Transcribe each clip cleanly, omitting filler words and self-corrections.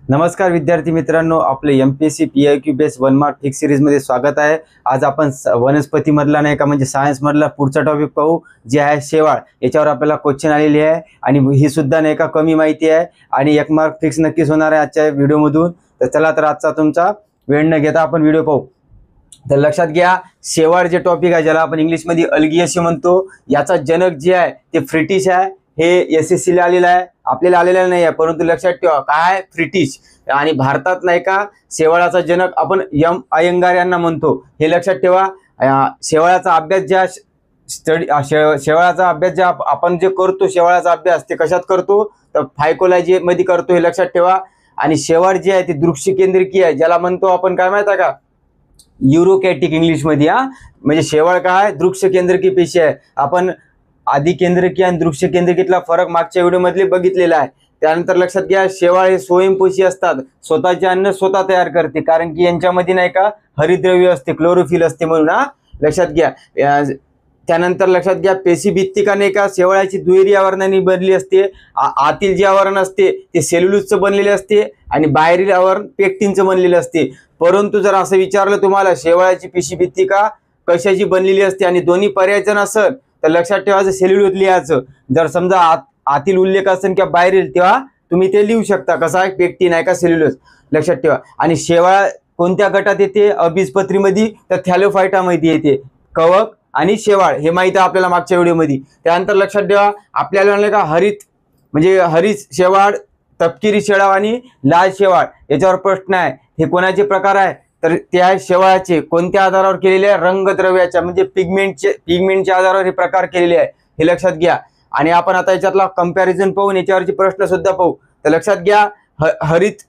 नमस्कार विद्यार्थी मित्रांनो, आपले MPSC PIQ base 1 mark fix series मध्ये स्वागत आहे। आज आपण वनस्पती मधला नाही का म्हणजे सायन्स मधला पुढचा टॉपिक पाहू, जे आहे शेवाळ। याच्यावर आपल्याला क्वेश्चन आलेले आहे आणि ही सुद्धा नाही का कमी माहिती आहे आणि 1 मार्क फिक्स नक्कीच होणार आहे आजच्या व्हिडिओ मधून। तर चला तर आजचा तुमचा वेळ न घेता आपण व्हिडिओ पाहू। तर लक्षात घ्या, शेवाळ जे टॉपिक आहे ज्याला आपण इंग्लिश मध्ये अल्गी असे म्हणतो, याचा जनक जे आहे ते फ्रिटिश आहे। हे SSC ला आलेलं आहे, आपल्याला आलेलं नाही आहे, परंतु लक्षात ठेवा काय फ्रिटिश। आणि भारतात नाही का शेवाळाचा जनक आपण अय्यंगार यांना म्हणतो, हे लक्षात ठेवा। शेवाळाचा अभ्यास ज्या शेवाळाचा अभ्यास ज्या आपण जे करतो, शेवाळाचा अभ्यास ते कशात करतो तर फायकोलॉजी मध्ये करतो, हे लक्षात ठेवा। आणि शेवाळ जे आहे ते दृश्य केंद्रिकी आहे, ज्याला म्हणतो आपण काय माहिती आहे का, युरोकॅटिक इंग्लिश मध्ये। म्हणजे शेवाळ काय दृश्य केंद्रिकी पेशी आहे। आपण आधी केंद्रकीय आणि दृश्य केंद्रिकीतला फरक मागच्या व्हिडिओ मध्ये बघितलेला आहे। त्यानंतर लक्षात घ्या, शेवाळ हे स्वयंपोषी असतात, स्वतःचे अन्न स्वतः तयार करते, कारण की यांच्यामध्ये नाही का हरितद्रव्य असते, क्लोरोफिल असते म्हणून लक्षात घ्या। त्यानंतर लक्षात घ्या, पेशीभित्तिका नाही का शेवाळाची दुहेरी आवरणाने बनली असते। आतील जे आवरण असते ते सेल्युलोजचं बनलेले असते आणि बाहेरील आवरण पेक्टिनचं बनलेले असते। परंतु जर असं विचारलं तुम्हाला शेवाळाची पेशीभित्तिका कशाची बनलेली असते आणि दोन्ही पर्यायचं नसेल तर लक्षात ठेवायचं सेल्युलोज लिहायचं। जर समजा आतील उल्लेख असेल किंवा बाहेरील, तेव्हा तुम्ही ते लिहू शकता, कसा आहे पेक्टिन आहे का सेल्युलोज, लक्षात ठेवा। आणि शेवाळ कोणत्या गटात येते अबीजपत्रीमध्ये तर थॅलोफायटामध्ये येते। कवक आणि शेवाळ हे माहिती आहे आपल्याला मागच्या व्हिडिओमध्ये। त्यानंतर लक्षात ठेवा, आपल्याला म्हणलं का हरित शेवाळ, तपकिरी शेवाळ आणि लाल शेवाळ, याच्यावर प्रश्न आहे। हे कोणाचे प्रकार आहे तर त्या शेवाळाचे कोणत्या आधारावर केलेले आहे, रंगद्रव्याच्या म्हणजे पिगमेंटच्या आधारावर हे प्रकार केलेले आहे, हे लक्षात घ्या। आणि आपण आता याच्यातला कंपॅरिझन पाहून याच्यावरचे प्रश्न सुद्धा पाहू। तर लक्षात घ्या, हरित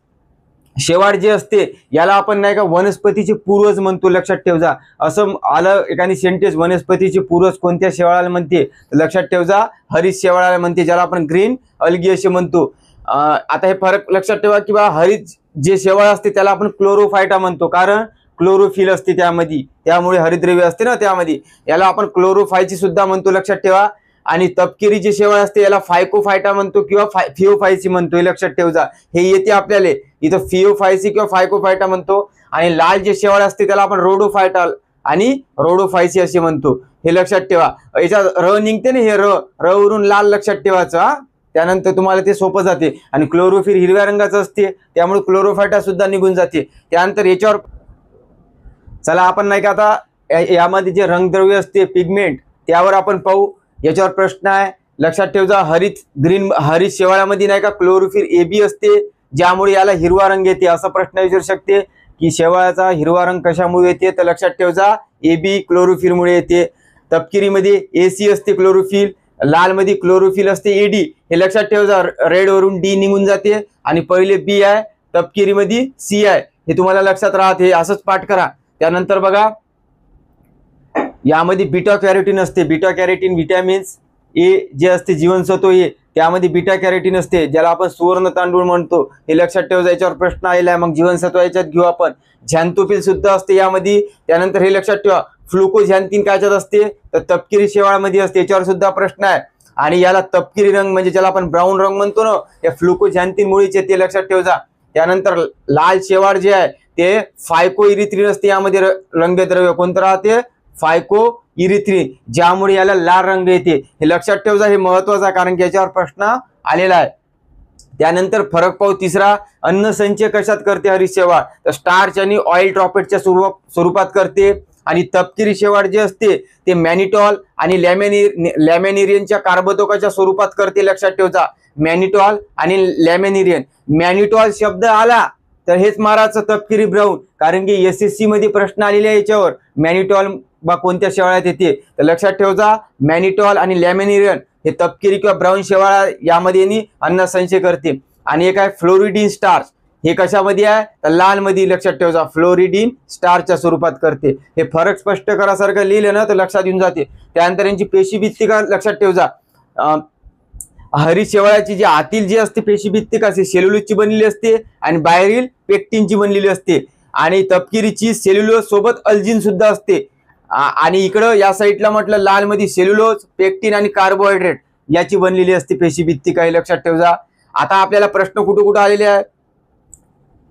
शेवाळ जे असते याला आपण नाही का वनस्पतीचे पूर्वज म्हणतो, लक्षात ठेवजा। असं आलं एखादी सेंटेन्स, वनस्पतीचे पूर्वज कोणत्या शेवाळाला म्हणते तर लक्षात ठेवजा हरित शेवाळाला म्हणते, ज्याला आपण ग्रीन अल्गी असे म्हणतो। आता हे फरक लक्षात ठेवा की बा हरित जे शेवाळ असते त्याला आपण क्लोरोफायटा म्हणतो, कारण क्लोरोफिल असते त्यामध्ये, त्यामुळे हरितद्रव्य असते ना त्यामध्ये, याला आपण क्लोरोफायची सुद्धा म्हणतो, लक्षात ठेवा। आणि तपकिरी जे शेवाळ असते याला फायकोफायटा म्हणतो किंवा फिओफायसी म्हणतो, हे लक्षात ठेवजा। हे येते आपल्याला इथं फिओफायसी किंवा फायकोफायटा म्हणतो। आणि लाल जे शेवाळ असते त्याला आपण रोडोफायटा आणि रोडोफायसी असे म्हणतो, हे लक्षात ठेवा। याच्यात र निघते ना, हे र वरून लाल लक्षात ठेवायचं, त्यानंतर तुम्हाला ते सोपं जाते। आणि क्लोरोफिल हिरव्या रंगाचं असते, त्यामुळे क्लोरोफायटा सुद्धा निघून जाते। त्यानंतर याच्यावर चला आपण नाही का आता यामध्ये जे रंगद्रव्य असते पिगमेंट त्यावर आपण पाहू। याच्यावर प्रश्न आहे, लक्षात ठेवजा, हरित शेवाळामध्ये नाही का क्लोरोफिल AB असते, ज्यामुळे याला हिरवा रंग येते। असा प्रश्न विचारू शकते की शेवाळाचा हिरवा रंग कशामुळे येते तर लक्षात ठेवजा AB क्लोरोफिलमुळे येते। तपकिरीमध्ये AC असते क्लोरोफिल, लाल मध्ये क्लोरोफिल असते AD, हे लक्षात ठेवजा। रेड वरून D निघून जाते आणि पहिले B आहे, तपकिरीमध्ये C आहे, हे तुम्हाला लक्षात राहते, हे असंच पाठ करा। त्यानंतर बघा, यामध्ये बीटा कॅरोटीन असते, बीटा कॅरोटीन व्हिटॅमिन्स A जे असते जीवनसत्व A, त्यामध्ये बीटा कॅरोटीन असते, ज्याला आपण सुवर्ण तांदूळ म्हणतो, हे लक्षात ठेवजा। याच्यावर प्रश्न आलेला आहे, मग जीवनसत्व याच्यात घेऊ आपण। झॅन्थोफिल सुद्धा असते यामध्ये, त्यानंतर हे लक्षात ठेवा फ्लुकोझॅन्थिन कायच्यात असते तर तपकिरी शेवाळामध्ये असते, याच्यावर सुद्धा प्रश्न आहे। आणि याला तपकिरी रंग म्हणजे ज्याला आपण ब्राऊन रंग म्हणतो ना, या फ्लुकोझॅन्थिन मुळेच येते, लक्षात ठेवजा। त्यानंतर लाल शेवाळ जे आहे ते फायको इरिथ्रिन असते, यामध्ये रंगद्रव्य कोणतं राहते फायको इरिथ्रिन, ज्यामुळे याला लाल रंग येते, हे लक्षात ठेवजा। हे महत्वाचं आहे कारण की याच्यावर प्रश्न आलेला आहे। त्यानंतर फरक पाहू तिसरा, अन्नसंचय कशात करते हरित शेवाळ तर स्टार्च आणि ऑइल ड्रॉपेटच्या स्वरूपात करते। आणि तपकिरी शेवाळ जे असते ते मॅनिटॉल आणि लॅमेनिरियनच्या कार्बोदकाच्या स्वरूपात करते, लक्षात ठेवजा। मॅनिटॉल आणि लॅमेनिरियन, मॅनिटॉल शब्द आला तर हेच मारायचं तपकिरी ब्राऊन, कारण की SSC मध्ये प्रश्न आलेले आहे याच्यावर, मॅनिटॉल बा कोणत्या शेवाळात येते तर लक्षात ठेवजा मॅनिटॉल आणि लॅमेनिरियन हे तपकिरी किंवा ब्राऊन शेवाळ यामध्ये अन्नसंचय करते। आणि एक आहे फ्लोरिडीन स्टार्च, हे कशामध्ये आहे तर लाल मध्ये, लक्षात ठेवजा फ्लोरिडीन स्टारच्या स्वरूपात करते। हे फरक स्पष्ट करासारखं लिहिलं ना तर लक्षात येऊन जाते। त्यानंतर यांची पेशीभित्तिका लक्षात ठेवजा, हरित शेवाळाची जी आतील जी असते पेशीभित्तिका असे सेल्युलोजची बनलेली असते आणि बाहेरील पेक्टिनची बनलेली असते। आणि तपकिरीची सेल्युलोज सोबत अल्जिन सुद्धा असते। आणि इकडं या साईडला म्हटलं लाल मध्ये सेल्युलोज, पेक्टिन आणि कार्बोहायड्रेट याची बनलेली असते पेशीभित्तिका, हे लक्षात ठेवजा। आता आपल्याला प्रश्न कुठे आलेले आहे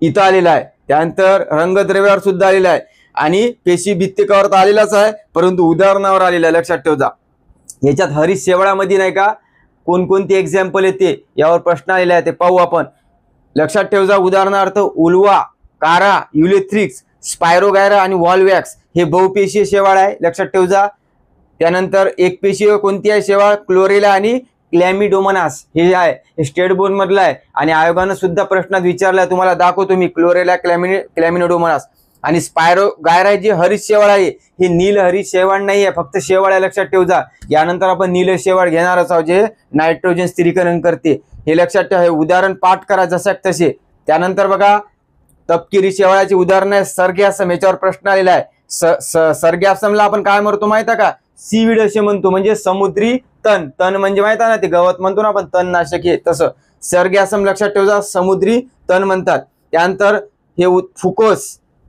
इथं आलेला आहे, त्यानंतर रंगद्रव्यावर सुद्धा आलेला आहे आणि पेशी भित्तिकावर तर आलेलाच आहे, परंतु उदाहरणावर आलेला आहे, लक्षात ठेवा. याच्यात हरीश शेवाळामध्ये नाही का कोणकोणती एक्झाम्पल येते यावर प्रश्न आलेला आहे, ते पाहू आपण. लक्षात ठेवा, उदाहरणार्थ उल्वा, कारा, युलेथ्रिक्स, स्पायरोगायरा आणि वॉलवॅक्स हे बहुपेशीय शेवाळ आहे, लक्षात ठेवा. त्यानंतर एकपेशीय कोणती आहे शेवाळ? क्लोरेला आणि क्लॅमिडोमोनास हे आहे, हे स्टेट बोर्ड मधलं आहे आणि आयोगानं सुद्धा प्रश्नात विचारलाय, तुम्हाला दाखवतो मी. क्लोरेला, क्लॅमिडोमोनास आणि स्पायरोगायरा जे हरित शेवाळ आहे हे नील हरित शेवाळ नाही आहे, फक्त शेवाळ आहे, लक्षात ठेवा. यानंतर आपण नील शेवाळ घेणारच आहोत जे नायट्रोजन स्थिरीकरण करते, हे लक्षात ठेवा. हे उदाहरण पाठ करा जसे तसे. त्यानंतर बघा तपकिरी शेवाळाचे उदाहरण आहे सर्गॅसम, याच्यावर प्रश्न आलेला आहे. सर्गॅसमला आपण काय म्हणतो माहिती का? सीवीड असे म्हणतो, म्हणजे समुद्री तण. तण म्हणजे माहिती आहे ना, ते गवत म्हणतो ना आपण, तणनाशक हे तसं सर्गॅसम, लक्षात ठेवा, समुद्री तण म्हणतात. त्यानंतर हे फुकोस,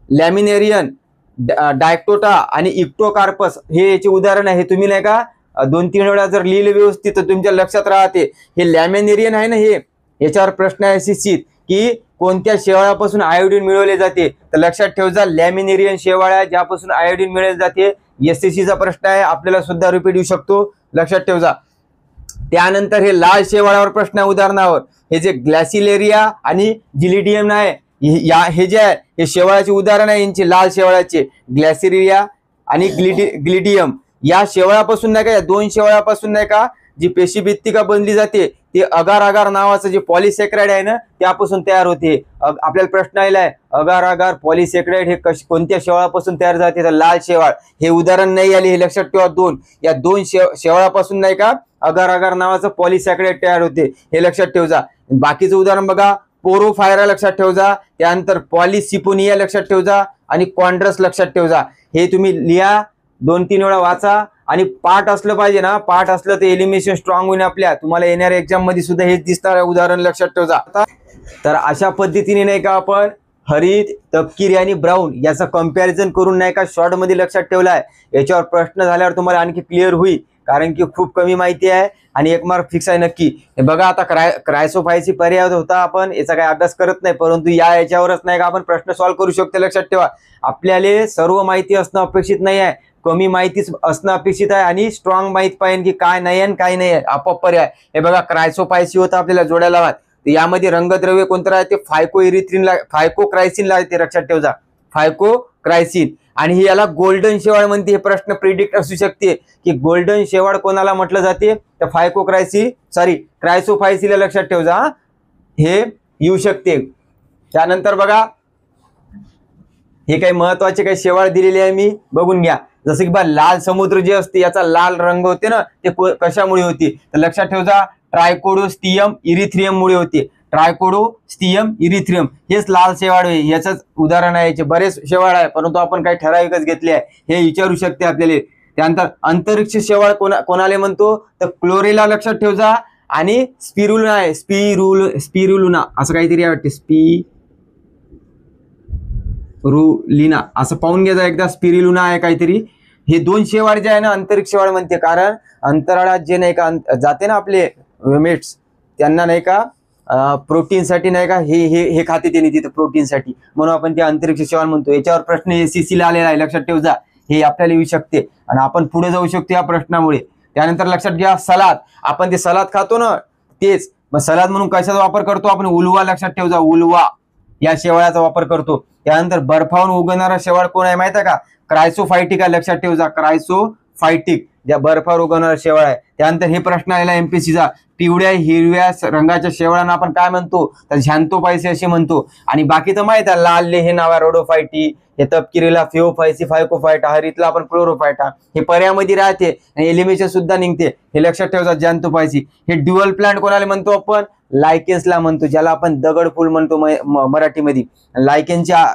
लॅमिनेरियन, डायक्टोटा आणि इक्टोकार्पस हे याचे उदाहरण आहे. हे तुम्ही नाही का 2-3 वेळा जर लिहिले व्यवस्थित तर तुमच्या लक्षात राहते. हे लॅमिनेरियन आहे ना, हे याच्यावर प्रश्न आहे शिक्षित की कोणत्या शेवाळापासून आयोडीन मिळवले जाते, तर लक्षात ठेवा लॅमिनेरियन शेवाळ ज्यापासून आयोडीन मिळवले जाते. एसएससीचा प्रश्न आहे, आपल्याला सुद्धा रिपीट येऊ शकतो, लक्षात ठेवा. त्यानंतर हे लाल शेवाळावर प्रश्न आहे उदाहरणावर. हे जे ग्लॅसिलेरिया आणि जिलिडियम आहे हे जे आहे हे शेवाळाचे उदाहरण आहे, यांचे लाल शेवाळाचे. ग्लॅसिलेरिया आणि ग्लिडियम या शेवाळापासून नाही का, या 2 शेवाळापासून नाही का जी पेशीभित्तिका बनली जाते ते अगार अगार नावाचं जे पॉलिसेक्राइड आहे ना त्यापासून तयार होते. आपल्याला प्रश्न आलेला आहे अगार अगार पॉलिसेक्राइड हे कोणत्या शेवाळापासून तयार जाते, तर लाल शेवाळ. हे उदाहरण नाही आले, हे लक्षात ठेवा. या दोन शेवाळापासून नाही का अगार अगार नावाचं पॉलिसेक्राइड तयार होते, हे लक्षात ठेवा. बाकीचं उदाहरण बघा, पोरोफायरा लक्षात ठेवा, त्यानंतर पॉलिसिपोनिया लक्षात ठेवा आणि कॉन्ड्रस लक्षात ठेवा. हे तुम्ही लिहा, 2-3 वेळा वाचा आणि पाठ असलं पाहिजे ना. पाठ असलं तर एलिमिनेशन स्ट्रॉंग होईल आपल्या. तुम्हाला येणाऱ्या एक्झाम मध्ये सुद्धा हेच दिसणार आहे उदाहरण, लक्षात ठेवा. तर अशा पद्धतीने नाही का आपण हरित, तपकिरी आणि ब्राऊन याचं कंपॅरिझन करून नाही का शॉर्ट मध्ये लक्षात ठेवला आहे. याच्यावर प्रश्न झाल्यावर तुम्हाला आणखी क्लिअर होईल, कारण की खूप कमी माहिती आहे आणि 1 मार्क फिक्स आहे नक्की. हे बघा आता क्रायसोफायसी पर्याय होता, आपण याचा काही अभ्यास करत नाही, परंतु याच्यावरच नाही का आपण प्रश्न सॉल्व्ह करू शकतो, लक्षात ठेवा. आपल्याला सर्व माहिती असणं अपेक्षित नाही आहे, कमी माहितीच असणं अपेक्षित आहे आणि स्ट्रॉंग माहिती पाहिजे की काय नाही आणि काय नाही आहे, आपोआप पर्याय. हे बघा क्रायसोफायसी होता आपल्याला जोड्याला लावा, यामध्ये रंगद्रव्य कोणतं आहे ते फायकोक्रायसिन लागते, लक्षात ठेवा, फायकोक्रायसिन. आणि ही याला गोल्डन शेवाळ म्हणते. हे प्रश्न प्रिडिक्ट असू शकते की गोल्डन शेवाळ कोणाला म्हटलं जाते, तर क्रायसोफायसीला लक्षात ठेवा, हे येऊ शकते. त्यानंतर बघा हे काही महत्वाचे काही शेवाळ दिलेले आहे मी, बघून घ्या. जसं की बा लाल समुद्र जे असते याचा लाल रंग होते ना, ते कशामुळे होते, तर लक्षात ठेवा ट्रायकोडोस्टियम इरिथ्रियम मुळे होते. ट्रायकोडोस्टियम इरिथ्रियम हेच लाल शेवाळ आहे, याचंच उदाहरण आहे. याचे बरेच शेवाळ आहे, परंतु आपण काही ठराविकच घेतले आहे, हे विचारू शकते आपल्याला. त्यानंतर अंतरिक्ष शेवाळ कोणाला म्हणतो, तर क्लोरेला लक्षात ठेवा आणि स्पिरुलुना आहे, स्पिरुलुना असं काहीतरी वाटते, स्पिरुलिना असं पाहून घ्यायचं एकदा, स्पिरुलिना आहे काहीतरी. हे 2 शेवाळ जे आहे ना अंतरिक्ष शेवाळ म्हणते, कारण अंतराळात जे नाही का जाते ना आपले मेट्स, त्यांना नाही का प्रोटीन साठी नाही का हे खाते त्यांनी तिथे प्रोटीन साठी, म्हणून आपण ते अंतरिक्ष शेवाळ म्हणतो. याच्यावर प्रश्न एससीसी ला आलेला आहे, लक्षात ठेवा, हे आपल्याला येऊ शकते आणि आपण पुढे जाऊ शकतो या प्रश्नामुळे. त्यानंतर लक्षात घ्या सलाद, आपण ते सलाद खातो ना तेच, मग सलाद म्हणून कशाचा वापर करतो आपण, उलवा लक्षात ठेवा, उलवा या शेवाळाचा वापर करतो. त्यानंतर बर्फावरून उगवणारा शेवाळ कोण आहे माहिती आहे का, क्रायसोफायटिक आहे, लक्षात ठेवा, क्रायसोफायटिक ज्या बर्फावर उगवणारा शेवाळ आहे. त्यानंतर हे प्रश्न आलेला एमपीसीचा, पिवळ्या हिरव्या रंगाच्या शेवाळांना आपण काय म्हणतो, तर झॅन्थोफायसी असे म्हणतो. आणि बाकीचं माहित आहे, लाल हे नाव आहे रोडोफायटी, हे तपकिरीला फिओफायसी, फायकोफायटा, हरितला आपण क्लोरोफायटा, हे पर्यामध्ये राहते आणि एलिमिनेशन सुद्धा निघते, हे लक्षात ठेवा झॅन्थोफायसी. हे ड्युअल प्लांट कोणाला म्हणतो आपण, लायकेन्सला म्हणतो, ज्याला आपण दगडफूल म्हणतो मराठीमध्ये. लायकेन्सचा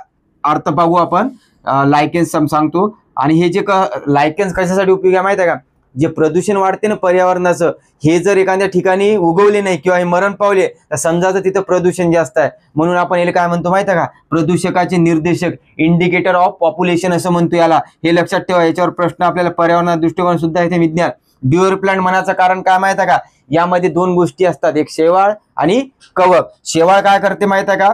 अर्थ पाहू आपण, लायकेन्स सांगतो. आणि हे जे लायकेन्स कशासाठी उपयोगी आहे माहिती आहे का, जे प्रदूषण वाढते ना पर्यावरणाचं, हे जर एखाद्या ठिकाणी उगवले नाही किंवा हे मरण पावले तर समजायचं तिथं प्रदूषण जास्त आहे, म्हणून आपण याला काय म्हणतो माहिती आहे का, प्रदूषकाचे निर्देशक, इंडिकेटर ऑफ पॉप्युलेशन असं म्हणतो याला, हे लक्षात ठेवा. याच्यावर प्रश्न आपल्याला पर्यावरणाचा दृष्टिकोन सुद्धा येते विज्ञान. ड्युअल प्लांट म्हणायचं कारण काय माहिती आहे का, यामध्ये 2 गोष्टी असतात, एक शेवाळ आणि कवक. शेवाळ काय करते माहिती आहे का,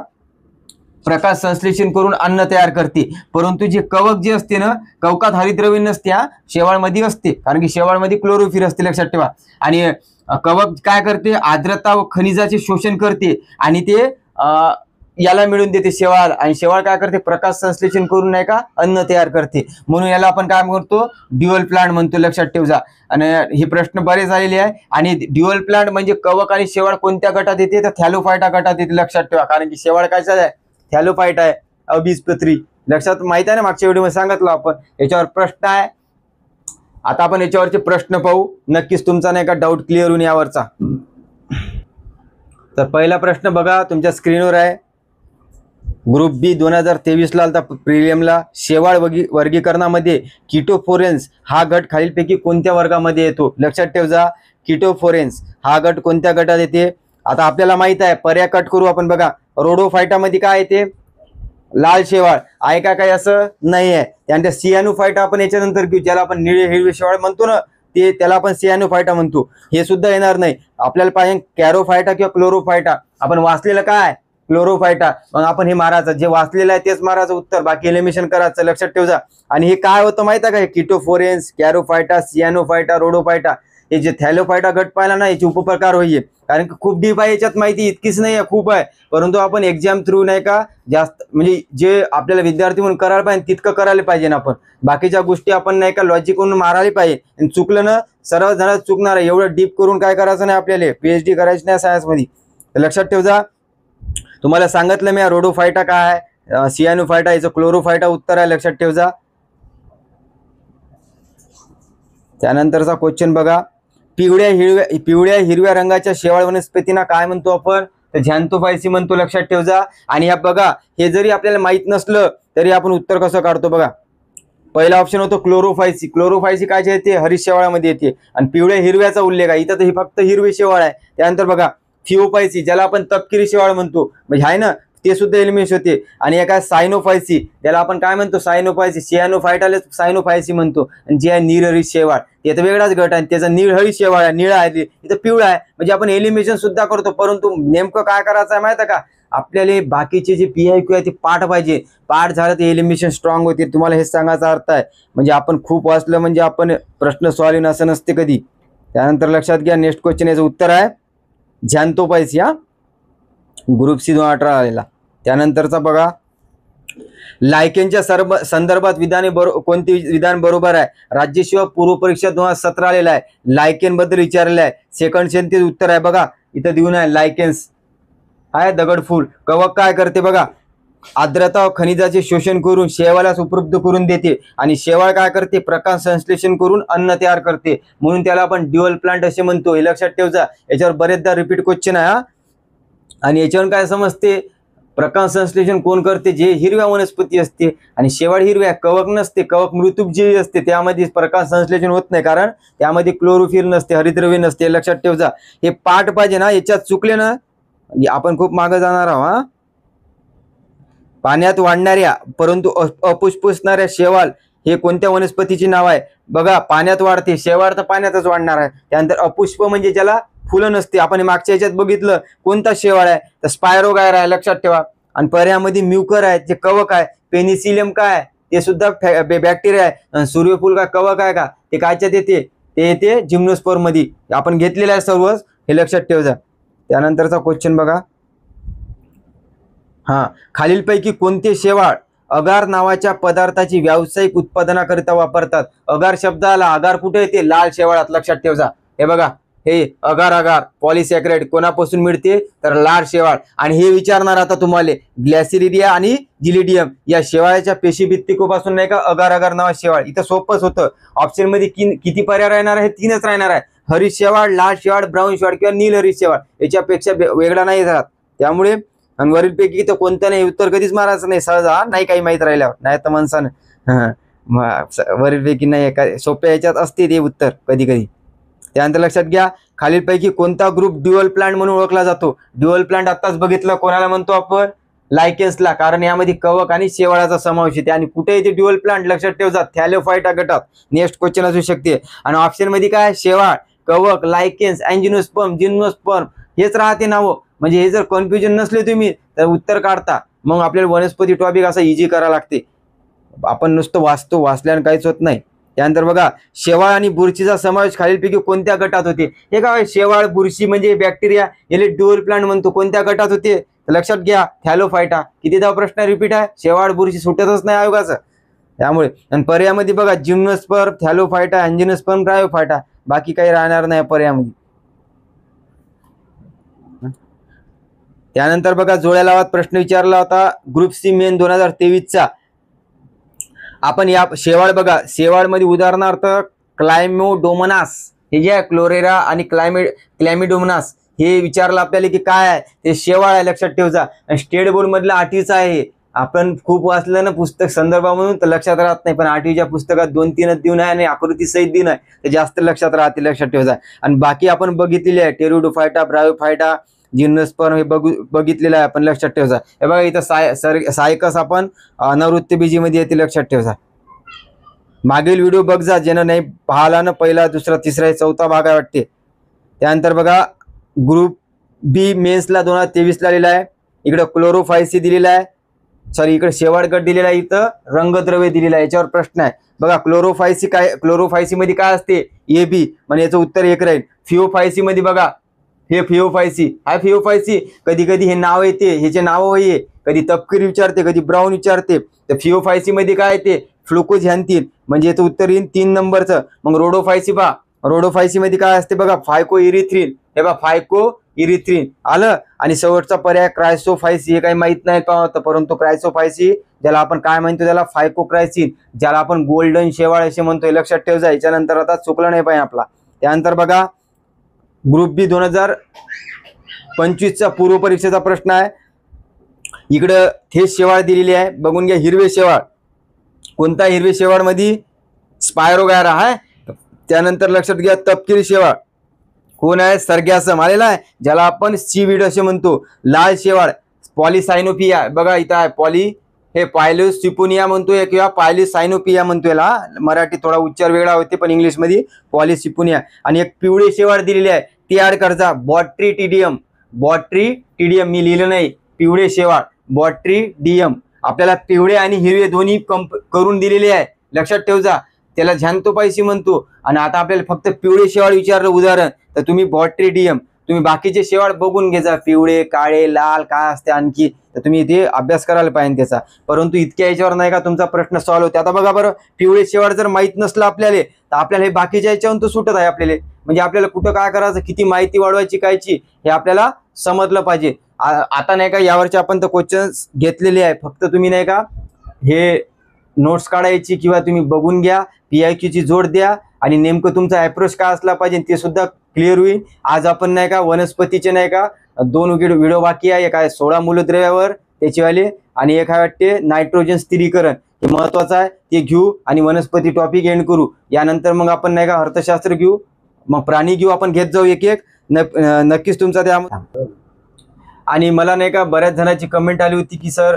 प्रकाश संश्लेषण करून अन्न तयार करते. परंतु जे कवक जे असते ना, कवकात हरितद्रव्य नसते, शेवाळमध्ये असते, कारण की शेवाळमध्ये क्लोरोफिल असते, लक्षात ठेवा. आणि कवक काय करते, आर्द्रता व खनिजाचे शोषण करते आणि ते याला मिळून देते शेवाळ, आणि शेवाळ काय करते, प्रकाश संश्लेषण करून नाही का अन्न तयार करते. म्हणून याला आपण काय म्हणतो, ड्युअल प्लांट म्हणतो, लक्षात ठेवा. आणि हे प्रश्न बरेच आलेले आहे. आणि ड्युअल प्लांट म्हणजे कवक आणि शेवाळ कोणत्या गटात येते, तर थॅलोफायटा गटात येते, लक्षात ठेवा. कारण की शेवाळ कायचा आहे, थॅलोफाइट आहे, अबीजपत्री, लक्षात माहित आहे ना, मागच्या व्हिडिओमध्ये सांगितलं आपण. याच्यावर प्रश्न आहे. आता आपण याच्यावरचे प्रश्न पाहू, नक्कीच तुमचा नाही का डाऊट क्लिअर होऊन यावरचा. तर पहिला प्रश्न बघा तुमच्या स्क्रीनवर आहे. ग्रुप बी 2023 ला आलता प्रिलियमला. शेवाळ वर्गीकरणामध्ये किटोफोरेन्स हा गट खालीलपैकी कोणत्या वर्गामध्ये येतो, लक्षात ठेवा. किटोफोरेन्स हा गट कोणत्या गटात येते. आता आपल्याला माहित आहे, पर्याय कट करू आपण. बघा रोडोफायटामध्ये काय येते, लाल शेवाळ आहे का, काही असं नाही आहे. त्यानंतर सियानोफायटा आपण याच्यानंतर घेऊ, ज्याला आपण निळे हिरवे शेवाळ म्हणतो ना, ते त्याला आपण सियानोफायटा म्हणतो, हे सुद्धा येणार नाही. आपल्याला पाहिजे कॅरोफायटा किंवा क्लोरोफायटा. आपण वाचलेलं काय, क्लोरोफायटा. मग आपण हे मारायचं, जे वाचलेलं आहे तेच मारायचं उत्तर, बाकी एलिमिनेशन करायचं, लक्षात ठेवा. आणि हे काय होतं माहिती आहे का, किटोफोरेन्स, कॅरोफायटा, सियानोफायटा, रोडोफायटा, हे जे थॅलोफायटा गट पाहिला ना, याचे उपप्रकार होईल. कारण की खूप डीप आहे याच्यात माहिती, इतकीच नाही आहे, खूप आहे. परंतु आपण एक्झाम थ्रू नाही का जास्त, म्हणजे जे आपल्याला विद्यार्थी म्हणून करायला पाहिजे तितकं करायला पाहिजे ना आपण. बाकीच्या गोष्टी आपण नाही का लॉजिक म्हणून मारायला पाहिजे. आणि चुकलं ना, सर्व जण चुकणार आहे. एवढं डीप करून काय करायचं नाही आपल्याला, PhD करायची नाही सायन्समध्ये, लक्षात ठेवा. तुम्हाला सांगितलं मी रोडोफायटा काय आहे, सियानोफायटा, याचं क्लोरोफायटा उत्तर आहे, लक्षात ठेवा. त्यानंतरचा क्वेश्चन बघा. पिवळ्या हिरव्या रंगाच्या शेवाळ वनस्पतींना काय म्हणतो आपण, तर झॅन्थोफायसी म्हणतो, लक्षात ठेवा. आणि या बघा, हे जरी आपल्याला माहित नसलं तरी आपण उत्तर कसं काढतो बघा. पहिला ऑप्शन होतो क्लोरोफायसी. क्लोरोफायसी काय येते, हरित शेवाळामध्ये येते. आणि पिवळ्या हिरव्याचा उल्लेख आहे इथं, तर हे फक्त हिरवे शेवाळ आहे. त्यानंतर बघा थिओफायसी, ज्याला आपण तपकिरी शेवाळ म्हणतो, म्हणजे आहे ना, ते सुद्धा एलिमिनेशन होते. आणि एक आहे सायनोफायसी, त्याला आपण काय म्हणतो, सायनोफायसी, सियानोफायटाला सायनोफायसी म्हणतो. आणि जे आहे निरहरित शेवाळ, ते तर वेगळाच गट आहे, त्याचा निळहरित शेवाळ आहे, निळा आहे, इथं पिवळा आहे. म्हणजे आपण एलिमिनेशन सुद्धा करतो. परंतु नेमकं काय करायचं आहे माहिती आहे का, आपल्याला बाकीचे जे PIQ आहे ते पाठ पाहिजे. पाठ झालं ते एलिमिनेशन स्ट्रॉंग होते. तुम्हाला हे सांगायचा अर्थ आहे. म्हणजे आपण खूप वाचलं म्हणजे आपण प्रश्न सॉल्व्ह असं नसते कधी. त्यानंतर लक्षात घ्या, नेक्स्ट क्वेश्चन याचं उत्तर आहे झॅन्थोफायसी, ग्रुप C 2018 आलेला. त्यानंतरचा बघा, लायकेनच्या संदर्भात कोणती विधान बरोबर आहे. राज्यसेवा पूर्व परीक्षा 2017 आलेला आहे, लायकेन बद्दल विचारलेलं आहे. सेकंड सेंटेन्स उत्तर आहे बघा, इथं देऊन आहे. लायकेन्स आहे दगडफूल. कवक काय करते बघा, आर्द्रता व खनिजाचे शोषण करून शेवाळास उपलब्ध करून देते. आणि शेवाळ काय करते, प्रकाश संश्लेषण करून अन्न तयार करते. म्हणून त्याला आपण ड्युअल प्लांट असे म्हणतो, हे लक्षात ठेवा. याच्यावर बरेचदा रिपीट क्वेश्चन आहे. आणि याच्यावर काय समजते, प्रकाश संश्लेषण कोण करते, जे हिरव्या वनस्पती असते. आणि शेवाळ हिरव्या, कवक नसते, कवक मृतुपजीवी असते, त्यामध्ये प्रकाश संश्लेषण होत नाही, कारण त्यामध्ये क्लोरोफिल नसते, हरितद्रव्य नसते, लक्षात ठेवा. हे पाठ पाहिजे ना, याच्यात चुकले ना आपण खूप मागे जाणार आहोत. पाण्यात वाढणाऱ्या परंतु अपुष्पणाऱ्या शेवाळ हे कोणत्या वनस्पतीचे नाव आहे बघा. पाण्यात वाढते, शेवाळ तर पाण्यातच वाढणार आहे. त्यानंतर अपुष्प म्हणजे ज्याला फुलं नसते. आपण मागच्या याच्यात बघितलं कोणता शेवाळ आहे, तर स्पायरोगायर आहे, लक्षात ठेवा. आणि पर्यामध्ये म्युकर आहे, जे कवक आहे. पेनिसिलियम काय आहे, ते सुद्धा बॅक्टेरिया आहे. सूर्यफूल काय कवक आहे का, ते कायच्यात येते, ते येते जिम्नोस्पर्म मध्ये. आपण घेतलेलं आहे सर्वच, हे लक्षात ठेवा. त्यानंतरचा क्वेश्चन बघा. खालीलपैकी कोणते शेवाळ अगार नावाच्या पदार्थाची व्यावसायिक उत्पादनाकरिता वापरतात. अगार शब्द आला, अगार कुठे येते, लाल शेवाळात, लक्षात ठेवा. हे बघा, हे अगार पॉलिसॅकराइड कोणापासून मिळते, तर लाल शेवाळ. आणि हे विचारणार आता तुम्हाला, ग्लॅसिरिडिया आणि जिलिडियम या शेवाळाच्या पेशीभित्तिकोपासून नाही का अगार नावा शेवाळ. इथं सोपंच होतं. ऑप्शन मध्ये किती पर्याय राहणार आहे, 3च राहणार आहे. हरित शेवाळ, लाल शेवाळ, ब्राऊन शेवाळ किंवा नील हरित शेवाळ, याच्यापेक्षा वेगळा नाही राहत. त्यामुळे आणि वरीलपैकी तर कोणतं नाही, उत्तर कधीच मारायचं नाही सहज, नाही काही माहित राहिल्यावर, नाही तर माणसानं वरीलपैकी नाही, सोप्या याच्यात असते ते उत्तर कधी कधी. त्यानंतर लक्षात घ्या, खालीलपैकी कोणता ग्रुप ड्युअल प्लांट म्हणून ओळखला जातो. ड्युअल प्लांट आताच बघितलं, कोणाला म्हणतो आपण, लायकेन्सला, कारण यामध्ये कवक आणि शेवाळाचा समावेश येते. आणि कुठे येते ड्युअल प्लांट, लक्षात ठेवा, थॅलोफायटा गटात. नेक्स्ट क्वेश्चन असू शकते. आणि ऑप्शन मध्ये काय, शेवाळ, कवक, लायकेन्स, अँजिओस्पर्म, जिम्नोस्पर्म हेच राहते नावं. म्हणजे हे जर कन्फ्युजन नसले तुम्ही तर उत्तर काढता. मग आपल्याला वनस्पती टॉपिक असा इझी करावा लागते. आपण नुसतं वाचल्यानं काहीच होत नाही. त्यानंतर बघा, शेवाळ आणि बुरशीचा समावेश खालीलपैकी कोणत्या गटात होते? हे काय, शेवाळ बुरशी म्हणजे बॅक्टेरिया, याला ड्युअल प्लांट म्हणतो. कोणत्या गटात होते तर लक्षात घ्या, थॅलोफायटा. कितीदा प्रश्न रिपीट आहे, शेवाळ बुरशी सुटतच नाही आयोगाचं. त्यामुळे आणि पर्यायामध्ये बघा, जिम्नोस्पर्म, थॅलोफायटा, अँजिओस्पर्म, ब्रायोफायटा, बाकी काही राहणार नाही पर्यायामध्ये. त्यानंतर बघा, जोड्या लावात प्रश्न विचारला होता ग्रुप सी मेन 2023चा. आपण या शेवाळ बघा, शेवाळमध्ये उदाहरणार्थ क्लायमोडोमोनास, हे जे आहे क्लोरेरा आणि क्लॅमिडोमोनास, हे विचारलं आपल्याला की काय आहे ते शेवाळ आहे, लक्षात ठेवजा. स्टेट बोर्ड मधलं 8वीचं आहे. आपण खूप वाचलं ना पुस्तक संदर्भामधून तर लक्षात राहत नाही, पण 8वीच्या पुस्तकात 2-3 दिन आहे आणि आकृती सहित दिन आहे, ते जास्त लक्षात राहते, लक्षात ठेवजा. आणि बाकी आपण बघितलेले आहे, टेरिडोफायटा, ब्रायोफायटा, जिम्नोस्पर्म हे बघितलेलं आहे आपण, लक्षात ठेवजा. हे बघा इथं सायकस आपण अनावृत्तबीजीमध्ये येते, लक्षात ठेवजा. मागील व्हिडिओ बघ जा, ज्यानं नाही पाहिला ना, पहिला, दुसरा, तिसरा, चौथा भाग आहे वाटते. त्यानंतर बघा, ग्रुप बी मेन्सला 2023ला लिहिला आहे. इकडे क्लोरोफायसी दिलेला आहे, सॉरी इकडे शेवाळ गट दिलेला आहे, इथं रंगद्रव्य दिलेलं आहे. याच्यावर प्रश्न आहे बघा, क्लोरोफायसी काय, क्लोरोफायसी मध्ये काय असते, ए बी, म्हणजे याचं उत्तर एक राहील. फिओफायसी मध्ये बघा, हे फिओफायसी, हा फिओफायसी, कधी कधी हे नाव येते, ह्याचे नाव होईये, कधी तपकिरी विचारते, कधी ब्राऊन विचारते. तर फिओफायसी मध्ये काय येते, फ्लुकोझॅन्थिन, म्हणजे याचं उत्तर येईल 3 नंबरचं. मग रोडोफायसी पहा, रोडोफायसी मध्ये काय असते बघा, फायको इरिथ्रिन, हे बघा फायको इरिथ्रिन आलं. आणि शेवटचा पर्याय क्रायसोफायसी, हे काही माहित नाही पाहत, परंतु क्रायसोफायसी, ज्याला आपण काय म्हणतो, त्याला फायकोक्रायसिन, ज्याला आपण गोल्डन शेवाळ असे म्हणतोय, लक्षात ठेवजा. याच्यानंतर आता चुकलं नाही पाहिजे आपला. त्यानंतर बघा, ग्रुप बी 2025चा पूर्व परीक्षेचा प्रश्न आहे. इकडं हे शेवाळ दिलेली आहे, बघून घ्या. हिरवे शेवाळ, कोणता हिरवे शेवाळ मध्ये, स्पायरोगॅरा आहे. त्यानंतर लक्षात घ्या, तपकिरी शेवाळ कोण आहे, सर्गॅसम आलेला आहे, ज्याला आपण सीवीड असे म्हणतो. लाल शेवाळ पॉलिसायनोपिया, बघा इथं आहे पॉली, हे पायलोसिपोनिया म्हणतोय किंवा पायलिसायनोपिया म्हणतोय. मराठी थोडा उच्चार वेगळा होते, पण इंग्लिश मध्ये पॉलिसिपोनिया. आणि एक पिवळे शेवाळ दिलेले आहे, ती ऍड करजा, बॉट्रिटिडियम. बॉट्रिटिडियम मी लिहिलं नाही, पिवळे शेवाळ बॉट्रिडियम. आपल्याला पिवळे आणि हिरवे दोन्ही करून दिलेले आहे, लक्षात ठेवजा. त्याला झॅन्थोपायसी म्हणतो. आणि आता आपल्याला फक्त पिवळे शेवाळ विचारलं उदाहरण, तर तुम्ही बॉट्रिडियम, तुम्ही बाकीचे शेवाळ बघून घ्यायचा, पिवळे, काळे, लाल काय असते आणखी, तर तुम्ही इथे अभ्यास करायला पाहिजे त्याचा. परंतु इतक्या याच्यावर नाही का तुमचा प्रश्न सॉल्व्ह होते. आता बघा बरं, पिवळे शेवाळ जर माहित नसलं आपल्याला, तर आपल्याला हे बाकीच्या याच्यावरून तो सुटत आहे आपल्याला. म्हणजे आपल्याला कुठं काय करायचं, किती माहिती वाढवायची कायची, हे आपल्याला समजलं पाहिजे. आता नाही का यावरचे आपण तर क्वेश्चन्स घेतलेले आहे, फक्त तुम्ही नाही का हे नोट्स काढायची किंवा तुम्ही बघून घ्या, PIQ ची जोड द्या, आणि नेमकं तुमचा अप्रोच काय असला पाहिजे ते सुद्धा क्लिअर होईल. आज आपण नाही का वनस्पतीचे नाही का 2 व्हिडिओ बाकी आहे. एक आहे 16 मूलद्रव्यावर त्याचीवाले, आणि एक आहे वाटते नायट्रोजन स्थिरीकरण, हे महत्वाचं आहे, ते घेऊ. आणि वनस्पती टॉपिक एंड करू. यानंतर मग आपण नाही का अर्थशास्त्र घेऊ, मग प्राणी घेऊ, आपण घेत जाऊ एक एक. नक्कीच तुमचा त्या. आणि मला नाही का बऱ्याच जणांची कमेंट आली होती की सर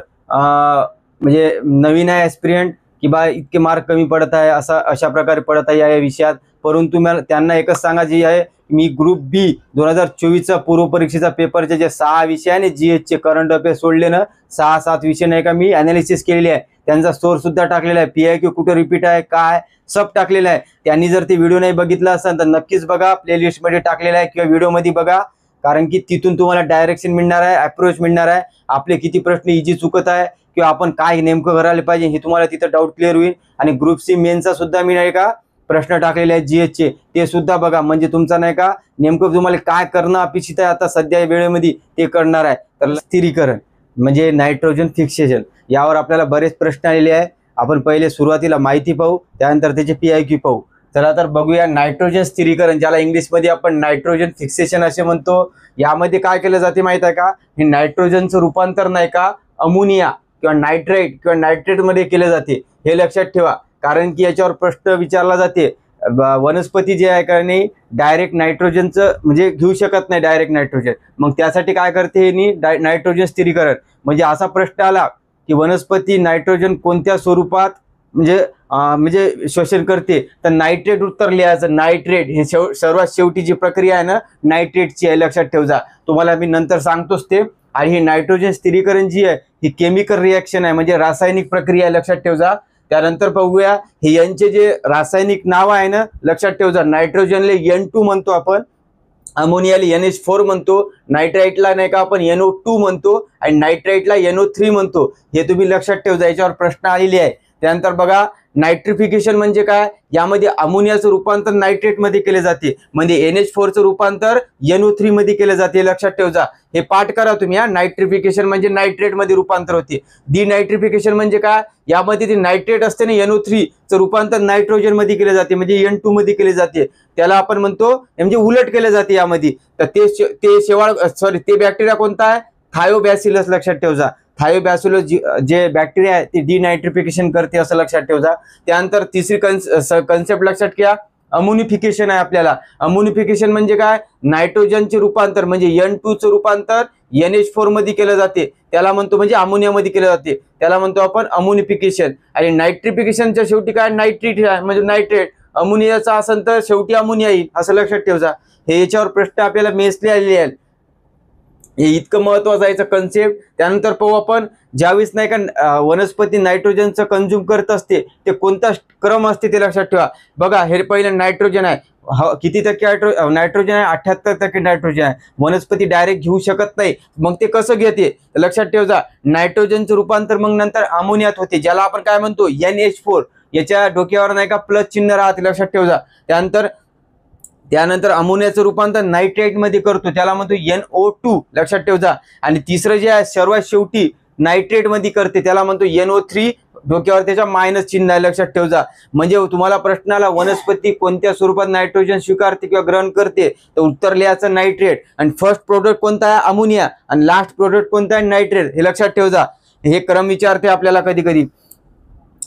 म्हणजे नवीन आहे ॲस्पिरंट, की बा इतके मार्क कमी पडत आहे, अशा प्रकारे पडत आहे या विषयात. परंतु मला त्यांना एकच सांगा जे आहे, मी ग्रुप बी 2024चा पूर्व परीक्षेचा पेपरचे जे 6 विषय आहे, GH चे करंट अफेअर्स सोडले ना, 6-7 विषय नाही का मी अनालिसिस केलेले आहे, त्यांचा सोर्स सुद्धा टाकलेला आहे, PIQ कुठे रिपीट आहे काय सब टाकलेलं आहे. त्यांनी जर ते व्हिडिओ नाही बघितला असेल तर नक्कीच बघा, प्लेलिस्टमध्ये टाकलेला आहे किंवा व्हिडिओमध्ये बघा, कारण की तिथून तुम्हाला डायरेक्शन मिळणार आहे, अप्रोच मिळणार आहे, आपले किती प्रश्न इझी चुकत आहे किंवा आपण काय नेमकं करायला पाहिजे हे तुम्हाला तिथं डाऊट क्लिअर होईल. आणि ग्रुप सी मेनचा सुद्धा मी नाही का प्रश्न टाकलेले आहेत GH चे, ते सुद्धा बघा, म्हणजे तुमचा नाही का नेमकं तुम्हाला काय करणं अपेक्षित आहे आता सध्या वेळेमध्ये ते करणार आहे. तर स्थिरीकरण म्हणजे नायट्रोजन फिक्सेशन, यावर आपल्याला बरेच प्रश्न आलेले आहे. आपण पहिले सुरुवातीला माहिती पाहू, त्यानंतर त्याचे PIQ पाहू. चला तर बघूया नायट्रोजन स्थिरीकरण, ज्याला इंग्लिशमध्ये आपण नायट्रोजन फिक्सेशन असे म्हणतो. यामध्ये काय केलं जाते माहित आहे का, हे नायट्रोजनचं रूपांतर नाही का अमोनिया किंवा नायट्रेट किंवा नायट्रेट मध्ये केले जाते, हे लक्षात ठेवा. कारण की याच्यावर प्रश्न विचारला जाते, वनस्पती जे आहे का नाही डायरेक्ट नायट्रोजनचं म्हणजे घेऊ शकत नाही डायरेक्ट नायट्रोजन, मग त्यासाठी काय करते नायट्रोजन स्थिरीकरण. म्हणजे असा प्रश्न आला की वनस्पती नायट्रोजन कोणत्या स्वरूपात म्हणजे शोषण करते, तर नायट्रेट उत्तर लिहायचं. नायट्रेट हे सर्वात शेवटी जी प्रक्रिया आहे ना नायट्रेटची आहे, लक्षात ठेवजा. तुम्हाला मी नंतर सांगतोच ते. आणि ही नायट्रोजन स्थिरीकरण जी आहे ही केमिकल रिॲक्शन आहे, म्हणजे रासायनिक प्रक्रिया आहे, लक्षात ठेवजा. त्यानंतर बघूया हे यांचे जे रासायनिक नाव आहे ना, लक्षात ठेवजा. नायट्रोजनला N2 म्हणतो आपण, अमोनियाला NH4 म्हणतो, नायट्राइटला नाही का आपण NO2 म्हणतो आणि नायट्राइटला NO3 म्हणतो. हे तुम्ही लक्षात ठेवजा, याच्यावर प्रश्न आलेले आहे. त्यानंतर बघा नायट्रिफिकेशन म्हणजे काय, यामध्ये अमोनियाचं रूपांतर नायट्रेट मध्ये केले जाते, म्हणजे NH4 चं रूपांतर NO3 मध्ये केले जाते, लक्षात ठेवजा. हे पाठ करा तुम्ही. नायट्रिफिकेशन म्हणजे नायट्रेट मध्ये रूपांतर होते. डिनायट्रिफिकेशन म्हणजे काय, यामध्ये ते नायट्रेट असते ना NO3 चं रूपांतर नायट्रोजन मध्ये केले जाते, म्हणजे N2 मध्ये केले जाते. त्याला आपण म्हणतो म्हणजे उलट केले जाते यामध्ये. तर ते शेवाळ ते बॅक्टेरिया कोणता आहे, थायोबॅसिलस, लक्षात ठेवजा. थायोबॅसिलस जे बॅक्टेरिया आहे ते डिनायट्रिफिकेशन करते, असं लक्षात ठेवजा. त्यानंतर तिसरी कन्सेप्ट लक्षात घ्या, अमोनिफिकेशन आहे आपल्याला. अमोनिफिकेशन म्हणजे काय, नायट्रोजनचे रूपांतर म्हणजे N2 चं रूपांतर NH4 मध्ये केलं जाते, त्याला म्हणतो म्हणजे अमोनियामध्ये केलं जाते, त्याला म्हणतो आपण अमोनिफिकेशन. आणि नायट्रिफिकेशनच्या शेवटी काय, नायट्रेट म्हणजे नायट्रेट, अमोनियाचा असेल तर शेवटी अमोनिया येईल, असं लक्षात ठेवजा. हे याच्यावर प्रश्न आपल्याला मेसले आलेले आहेत. हे इतकं महत्वाचं आहे कन्सेप्ट. त्यानंतर पाहू आपण, ज्यावेळेस नाही का वनस्पती नायट्रोजनचं कंझ्युम करत असते ते कोणता क्रम असते ते लक्षात ठेवा. बघा हे पहिलं नायट्रोजन आहे, किती टक्के नायट्रोजन आहे, 78% नायट्रोजन आहे. वनस्पती डायरेक्ट घेऊ शकत नाही, मग ते कसं घेते लक्षात ठेवजा. नायट्रोजनचं रूपांतर मग नंतर अमोनियात होते, ज्याला आपण काय म्हणतो NH4. याच्या डोक्यावर नाही का प्लस चिन्ह राहते, लक्षात ठेवजा. त्यानंतर अमोनियाचं रूपांतर नायट्रेट मध्ये करतो, त्याला म्हणतो NO2, लक्षात ठेवजा. आणि तिसरं जे आहे सर्वात शेवटी नायट्रेट मध्ये करते, त्याला म्हणतो NO3, डोक्यावर त्याच्या मायनस चिन्ह आहे, लक्षात ठेवजा. म्हणजे तुम्हाला प्रश्नाला वनस्पती कोणत्या स्वरूपात नायट्रोजन स्वीकारते किंवा ग्रहण करते, तर उत्तर लिहायचं नायट्रेट. आणि फर्स्ट प्रोडक्ट कोणता आहे, अमोनिया, आणि लास्ट प्रोडक्ट कोणता आहे, नायट्रेट, हे लक्षात ठेवजा. हे क्रम विचारते आपल्याला कधी कधी.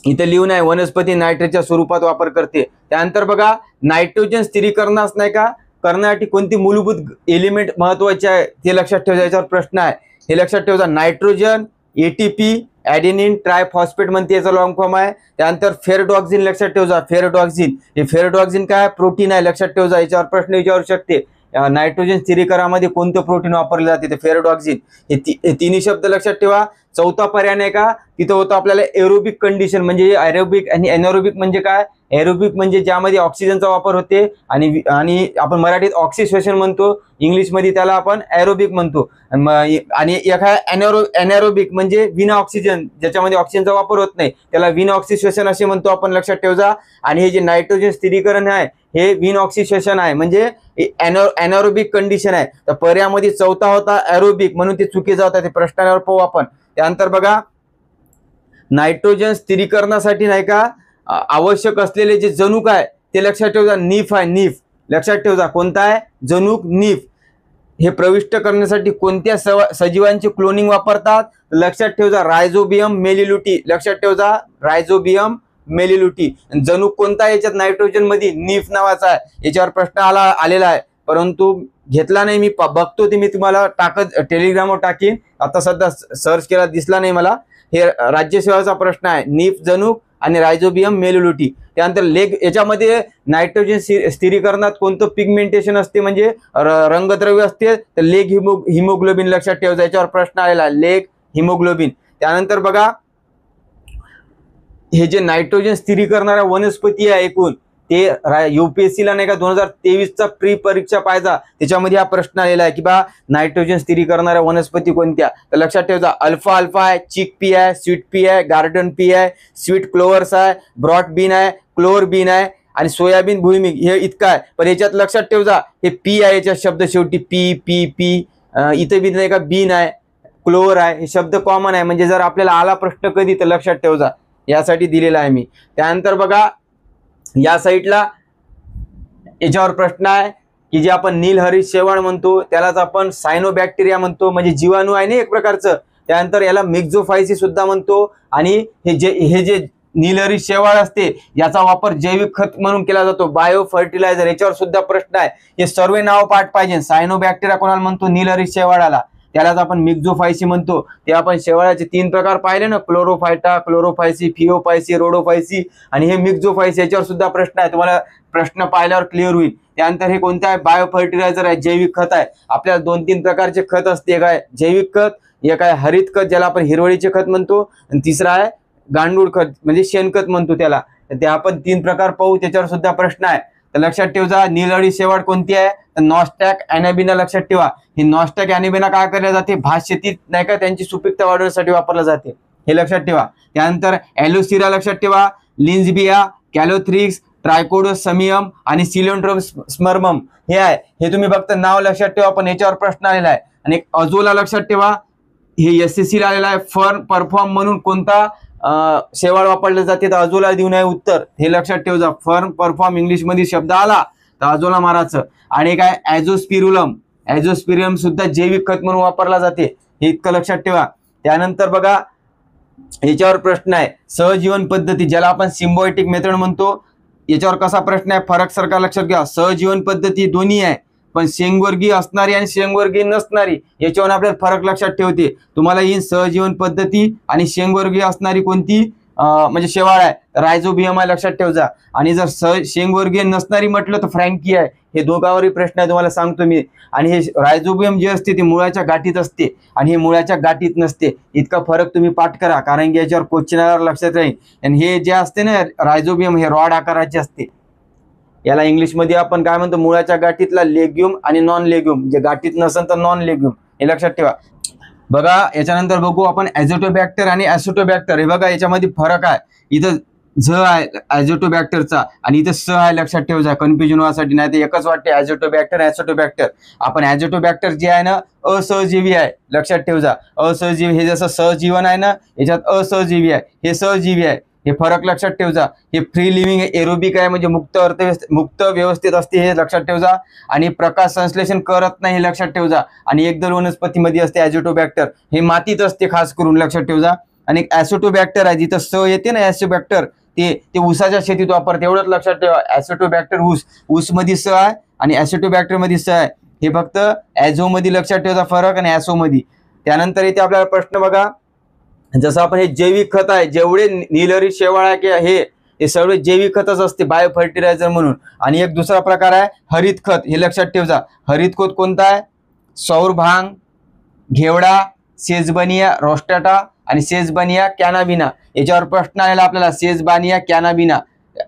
इथे लिहून आहे वनस्पती नायट्रेटच्या स्वरूपात वापर करते. त्यानंतर बघा नायट्रोजन स्थिरीकरणास नाही का करण्यासाठी कोणती मूलभूत एलिमेंट महत्वाचे आहे ते लक्षात ठेवजा, याच्यावर प्रश्न आहे, हे लक्षात ठेवजा. नायट्रोजन, ATP, ॲडेनिन ट्रायफॉस्फेट म्हणते, याचा लॉंग फॉर्म आहे. त्यानंतर फेरडॉक्झिन, लक्षात ठेवजा. फेरडॉक्झिन, हे फेरडॉक्झिन काय, प्रोटीन आहे, लक्षात ठेवजा. याच्यावर प्रश्न विचारू शकते, नायट्रोजन स्थिरीकरणामध्ये कोणतं प्रोटीन वापरले जाते, ते फेरडॉक्झिन. हे तिन्ही शब्द लक्षात ठेवा. चौथा पर्याय नाही का तिथं होतं आपल्याला एरोबिक कंडिशन, म्हणजे एरोबिक आणि एनएरोबिक म्हणजे काय, एरोबिक म्हणजे ज्यामध्ये ऑक्सिजनचा वापर होते आणि आपण मराठीत ऑक्सिश्वेशन म्हणतो, इंग्लिशमध्ये त्याला आपण एरोबिक म्हणतो. आणि एनएरोबिक म्हणजे विना ऑक्सिजन, ज्याच्यामध्ये ऑक्सिजनचा वापर होत नाही, त्याला विन ऑक्सिश्वेशन असे म्हणतो आपण, लक्षात ठेवजा. आणि हे जे नायट्रोजन स्थिरीकरण आहे हे विन ऑक्सिडेशन आहे, म्हणजे एनएरोबिक कंडिशन आहे. तर पर्यायामध्ये चौथा होता एरोबिक, म्हणून ते चुकीचा होता. ते प्रश्नावर पाहू आपण. त्यानंतर बघा नायट्रोजन स्थिरीकरणासाठी नाही का आवश्यक असलेले जे जनुक आहे ते लक्षात ठेवजा. नीफ आहे, नीफ, लक्षात ठेवजा. कोणता आहे, जनुक, नीफ. हे प्रविष्ट करण्यासाठी कोणत्या सजीवांची क्लोनिंग वापरतात, लक्षात ठेवजा. रायझोबियम मेलिलुटी, लक्षात ठेवजा. रायझोबियम मेलिलुटी. जनुक कोणता आहे याच्यात नायट्रोजन मध्ये, नीफ नावाचा आहे. याच्यावर प्रश्न आलेला आहे, परंतु घेतला नाही मी, बघतो ते मी तुम्हाला टेलिग्रामवर टाकीन. आता सध्या सर्च केला दिसला नाही मला. हे राज्यसेवाचा प्रश्न आहे, नीफ जनुक आणि रायझोबियम मेलिलुटी. त्यानंतर लेग, याच्यामध्ये नायट्रोजन स्थिरीकरणात कोणतं पिगमेंटेशन असते म्हणजे रंगद्रव्य असते, तर लेग हिमोग्लोबिन, लक्षात ठेवजा. याच्यावर प्रश्न आलेला आहे, लेग हिमोग्लोबिन. त्यानंतर बघा हे जे नायट्रोजन स्थिरी करणाऱ्या वनस्पती आहे एकूण, ते UPSC ला नाही का 2023चा प्री परीक्षा पाहिजा, त्याच्यामध्ये हा प्रश्न आलेला आहे की बा नायट्रोजन स्थिरी करणाऱ्या वनस्पती कोणत्या, तर लक्षात ठेवजा. अल्फा अल्फा आहे, चिक पी आहे, स्वीट पी आहे, गार्डन पी आहे, स्वीट क्लोवर्स आहे, ब्रॉड बीन आहे, क्लोअर बीन आहे आणि सोयाबीन भुईमुग, हे इतकं आहे. पण याच्यात लक्षात ठेवजा हे पी आहे, याच्यात शब्द शेवटी पी पी पी, इथे बी नाही का बीन आहे, क्लोअर आहे, हे शब्द कॉमन आहे. म्हणजे जर आपल्याला आला प्रश्न कधी तर लक्षात ठेवजा, यासाठी दिलेला आहे मी. त्यानंतर बघा या साईडला याच्यावर प्रश्न आहे की जे आपण नीलहरित शेवाळ म्हणतो त्यालाच आपण सायनोबॅक्टेरिया म्हणतो, म्हणजे जीवाणू आहे ना एक प्रकारचं. त्यानंतर याला मिक्झोफायसी सुद्धा म्हणतो. आणि हे जे नीलहरित शेवाळ असते याचा वापर जैविक खत म्हणून केला जातो, बायो फर्टिलायझर. याच्यावर सुद्धा प्रश्न आहे. हे सर्व नाव पाठ पाहिजे. सायनोबॅक्टेरिया कोणाला म्हणतो, नीलहरित शेवाळाला. त्यालाच आपण मिक्झोफायसी म्हणतो. ते आपण शेवाळाचे 3 प्रकार पाहिले ना, क्लोरोफायटा, क्लोरोफायसी, फिओफायसी, रोडोफायसी आणि हे मिक्झोफायसी. याच्यावर सुद्धा प्रश्न आहे, तुम्हाला प्रश्न पाहिल्यावर क्लिअर होईल. त्यानंतर हे कोणतं आहे, बायो फर्टिलायझर आहे, जैविक खत आहे. आपल्याला 2-3 प्रकारचे खत असते, एक आहे जैविक खत, एक आहे हरित खत ज्याला आपण हिरवळीचे खत म्हणतो, आणि तिसरा आहे गांडूळ खत म्हणजे शेणखत म्हणतो त्याला. ते आपण 3 प्रकार पाहू, त्याच्यावर सुद्धा प्रश्न आहे. तर लक्षात ठेवा, नीलअळी शेवाळ कोणती आहे, तर नॉस्टॅक ॲनाबिना. लक्षात ठेवा, ही नॉस्टॅक ॲनाबिना काय केल्या जाते, भात शेतीत नाही का त्यांची सुपीकता वाढवण्यासाठी वापरला जाते, हे लक्षात ठेवा. त्यानंतर ॲलोसिरा लक्षात ठेवा, लिन्झबिया, कॅलोथ्रिक्स, ट्रायकोडोसमियम आणि सिलिंड्रोम स्मर्मम हे आहे. हे तुम्ही फक्त नाव लक्षात ठेवा, पण याच्यावर प्रश्न आलेला आहे. आणि अजोला लक्षात ठेवा, हे SSC ला आलेला आहे. फर्न परफॉर्म म्हणून कोणता शेवाळ वापरले जाते, तर अजोला देऊन आहे उत्तर, हे लक्षात ठेवा. फर्न परफॉर्म इंग्लिश मध्ये शब्द आला तर अजोला मारायचं. आणि काय ॲझोस्पिरुलम, ॲझोस्पिरुलम सुद्धा जैविक खत म्हणून वापरला जाते, हे इतकं लक्षात ठेवा. त्यानंतर बघा याच्यावर प्रश्न आहे, सहजीवन पद्धती ज्याला आपण सिम्बायोटिक मेथड म्हणतो, याच्यावर कसा प्रश्न आहे, फरक सरकार लक्षात घ्या. सहजीवन पद्धती दोन्ही आहे, पण शेंगवर्गीय असणारी आणि शेंगवर्गीय नसणारी याच्यावर आपल्याला फरक लक्षात ठेवते. तुम्हाला ही सहजीवन पद्धती आणि शेंगवर्गीय असणारी कोणती म्हणजे शेवाळ आहे, रायझोबियम आहे, लक्षात ठेवजा. आणि जर शेंगवर्गीय नसणारी म्हटलं तर फ्रँकी आहे. हे दोघावरही प्रश्न आहे, तुम्हाला सांगतो मी. आणि हे रायझोबियम जे असते ते मुळाच्या गाठीत असते आणि हे मुळाच्या गाठीत नसते. इतका फरक तुम्ही पाठ करा, कारण की याच्यावर क्वेश्चनवर लक्षात राहील. आणि हे जे असते ना रायझोबियम, हे रॉड आकाराचे असते. याला इंग्लिशमध्ये आपण काय म्हणतो, मुळाच्या गाठीतला लेग्युम आणि नॉन लेग्युम. जे गाठीत नसेल तर नॉन लेग्युम, हे लक्षात ठेवा. बघा याच्यानंतर बघू आपण ॲझोटोबॅक्टर आणि ॲसिटोबॅक्टर. हे बघा याच्यामध्ये फरक आहे. इथं झ आहे ॲझोटोबॅक्टरचा आणि इथं स आहे, लक्षात ठेवायचा कन्फ्युजन होण्यासाठी. नाही तर एकच वाटते ॲझोटोबॅक्टर ॲसिटोबॅक्टर. आपण ॲझोटोबॅक्टर जे आहे ना असहजीवी आहे, लक्षात ठेवजा. असहजीवी, हे जसं सहजीवन आहे ना याच्यात असहजीवी आहे, हे सहजीवी आहे, हे फरक लक्षात ठेवजा. हे फ्री लिव्हिंग एरोबिक आहे म्हणजे मुक्त व्यवस्थेत असते, हे लक्षात ठेवजा. आणि प्रकाश संश्लेषण करत नाही, हे लक्षात ठेवजा. आणि एकदल वनस्पतीमध्ये असते ॲझोटोबॅक्टर, हे मातीत असते खास करून, लक्षात ठेवजा. आणि ॲसिटोबॅक्टर आहे, जिथं स येते ना ॲसिटोबॅक्टर, ते ऊसाच्या शेतीत वापरते, एवढंच लक्षात ठेवा. ॲसिटोबॅक्टर ऊस मध्ये स आहे आणि ॲसिटोबॅक्टर मध्ये स आहे. हे फक्त ॲझो मध्ये लक्षात ठेवजा फरक आणि ॲसो मध्ये. त्यानंतर इथे आपल्याला प्रश्न बघा, जसं आपण हे जैविक खत आहे, जेवढे नीलहरी शेवाळ आहे की हे सर्व जैविक खतच असते, बायो फर्टिलायझर म्हणून. आणि एक दुसरा प्रकार आहे हरित खत, हे लक्षात ठेवजा. हरित खत कोणता आहे, सौर भांग, घेवडा, सेजबनिया रोस्टाटा आणि सेजबनिया कॅनाबिना. याच्यावर प्रश्न आलेला आपल्याला, सेजबानिया कॅनाबिना,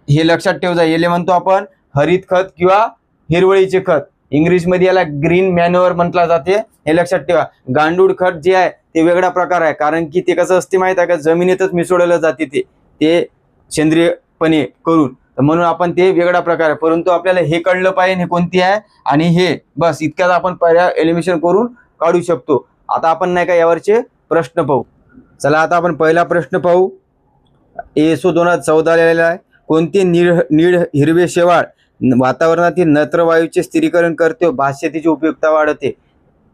हे लक्षात ठेवजा. याला म्हणतो आपण हरित खत किंवा हिरवळीचे खत. इंग्लिशमध्ये याला ग्रीन मॅन्युअर म्हटलं जाते, हे लक्षात ठेवा. गांडूळ खत जे आहे ते वेगळा प्रकार आहे, कारण की ते कसं असते माहित आहे का, जमिनीतच मिसळलं जाते ते सेंद्रियपणे करून, म्हणून आपण ते वेगळा प्रकार आहे. परंतु आपल्याला हे कळलं पाहिजे हे कोणती आहे आणि हे बस इतक्यात आपण पर्याय एलिमिनेशन करून काढू शकतो. आता आपण नाही का यावरचे प्रश्न पाहू. चला आता आपण पहिला प्रश्न पाहू. ASO 2014 लिहिलेला आहे, कोणती नीळ हिरवे शेवाळ वातावरणातील नत्रवायूचे स्थिरीकरण करते, भात शेतीची उपयुक्तता वाढवते.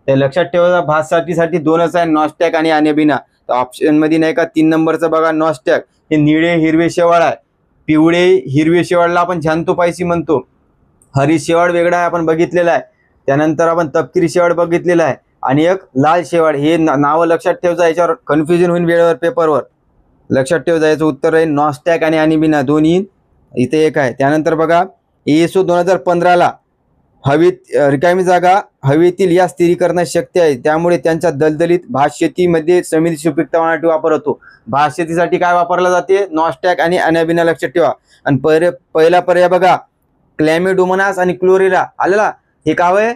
ते लक्षात ठेवा, भात शेतीसाठी दोनच आहे, नॉस्टॅक आणि ॲनाबिना. तर ऑप्शन मध्ये नाही का 3 नंबरचं बघा, नॉस्टॅक. हे निळे हिरवे शेवाळ आहे. पिवळे हिरवे शेवाळला आपण झॅन्थोफायसी म्हणतो. हरित शेवाळ वेगळा आहे, आपण बघितलेला आहे. त्यानंतर आपण तपकिरी शेवाळ बघितलेला आहे. आणि एक लाल शेवाळ. हे नावं लक्षात ठेवजा, याच्यावर कन्फ्युजन होईल वेळेवर पेपरवर, लक्षात ठेवजा. याचं उत्तर आहे नॉस्टॅक आणि ॲनाबिना दोन्ही, इथे एक आहे. त्यानंतर बघा ASO 2015ला हवेत रिकामी जागा हवेतील या स्थिरीकरणास शक्य आहे, त्यामुळे त्यांच्या दलदलीत भात शेतीमध्ये समिती सुपीकता वाढवण्यासाठी वापर होतो. भात शेतीसाठी काय वापरला जाते, नॉस्टॅक आणि ॲनाबिना, लक्षात ठेवा. आणि पहिला पर्याय बघा, क्लॅमिडोमोनास आणि क्लोरेला आलेला, हे काय आहे,